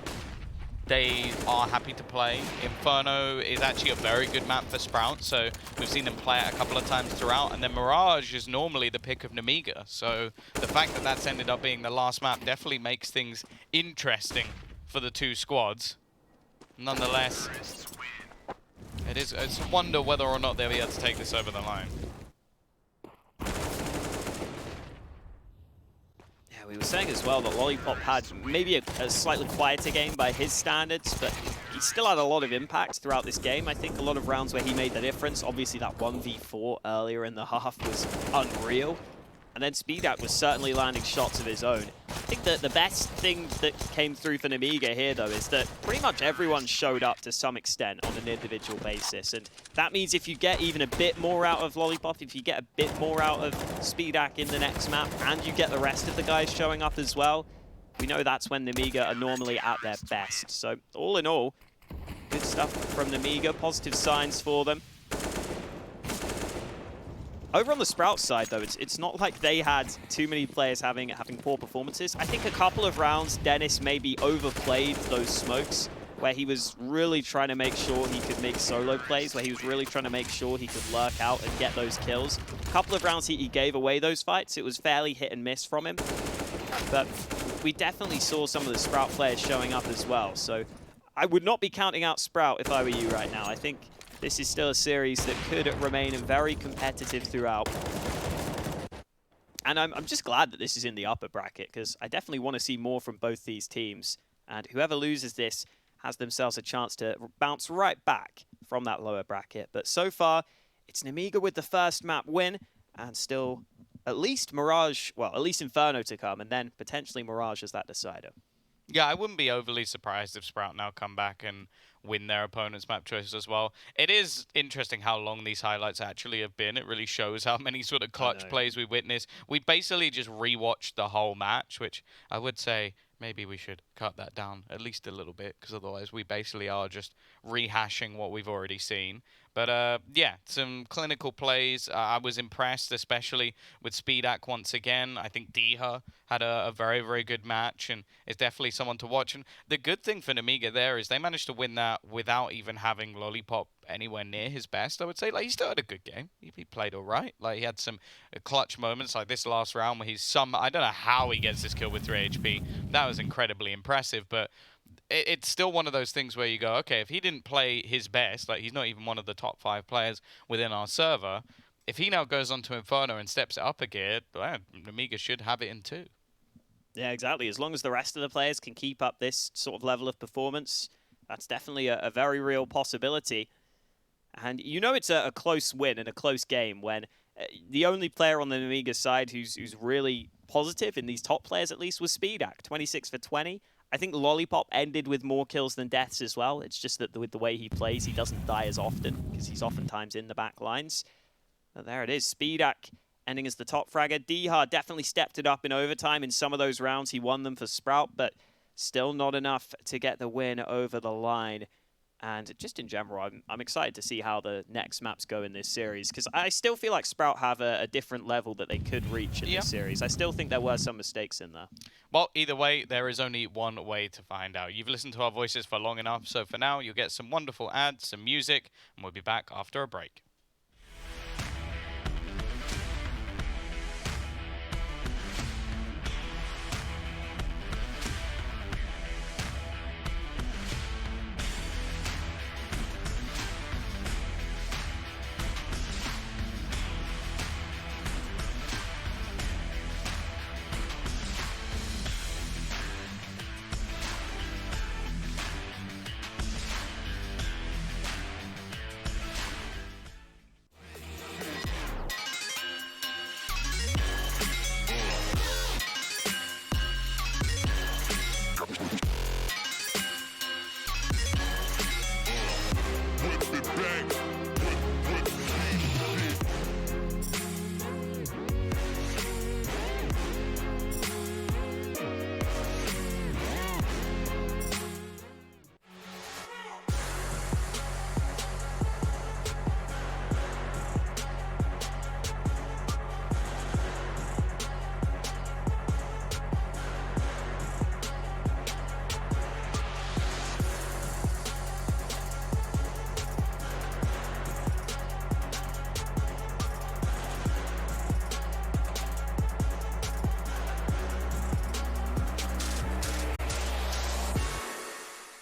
they are happy to play. Inferno is actually a very good map for Sprout, so we've seen them play it a couple of times throughout, and then Mirage is normally the pick of Nemiga, so the fact that that's ended up being the last map definitely makes things interesting for the 2 squads. Nonetheless, it's a wonder whether or not they'll be able to take this over the line. We were saying as well that Lollipop had maybe a slightly quieter game by his standards, but he still had a lot of impact throughout this game. I think a lot of rounds where he made the difference. Obviously that 1v4 earlier in the half was unreal. And then Speedak was certainly landing shots of his own. I think that the best thing that came through for Nemiga here, though, is that pretty much everyone showed up to some extent on an individual basis. And that means if you get even a bit more out of Lollipop, if you get a bit more out of Speedak in the next map, and you get the rest of the guys showing up as well, we know that's when Nemiga are normally at their best. So all in all, good stuff from Nemiga, positive signs for them. Over on the Sprout side, though, it's not like they had too many players having poor performances. I think a couple of rounds, Dennis maybe overplayed those smokes, where he was really trying to make sure he could make solo plays, where he was really trying to make sure he could lurk out and get those kills. A couple of rounds he gave away those fights. It was fairly hit and miss from him. But we definitely saw some of the Sprout players showing up as well. So I would not be counting out Sprout if I were you right now. I think this is still a series that could remain very competitive throughout. And I'm just glad that this is in the upper bracket, because I definitely want to see more from both these teams. And whoever loses this has themselves a chance to bounce right back from that lower bracket. But so far, it's Nemiga with the first map win, and still at least Mirage, well, at least Inferno to come, and then potentially Mirage as that decider. Yeah, I wouldn't be overly surprised if Sprout now come back and win their opponent's map choices as well. It is interesting how long these highlights actually have been. It really shows how many sort of clutch plays we witnessed. We basically just rewatched the whole match, which I would say maybe we should cut that down at least a little bit, because otherwise we basically are just rehashing what we've already seen. But yeah, some clinical plays. I was impressed, especially with Speedak once again. I think Diha had a very, very good match and is definitely someone to watch. And the good thing for Nemiga there is they managed to win that without even having Lollipop anywhere near his best, I would say. Like, he still had a good game. He played all right. Like, he had some clutch moments, like this last round where I don't know how he gets this kill with 3 HP. That was incredibly impressive, but it's still one of those things where you go, okay, if he didn't play his best, like he's not even one of the top 5 players within our server, if he now goes on to Inferno and steps it up a gear, well, Nemiga should have it in 2. Yeah, exactly. As long as the rest of the players can keep up this sort of level of performance, that's definitely a very real possibility. And you know it's a close win and a close game when the only player on the Nemiga side who's really positive, in these top players at least, was Speedak, 26 for 20. I think Lollipop ended with more kills than deaths as well. It's just that with the way he plays, he doesn't die as often, because he's oftentimes in the back lines. And there it is. Speedak ending as the top fragger. D-Hard definitely stepped it up in overtime in some of those rounds. He won them for Sprout, but still not enough to get the win over the line. And just in general, I'm excited to see how the next maps go in this series, because I still feel like Sprout have a different level that they could reach in this series. I still think there were some mistakes in there. Well, either way, there is only one way to find out. You've listened to our voices for long enough, so for now, you'll get some wonderful ads, some music, and we'll be back after a break.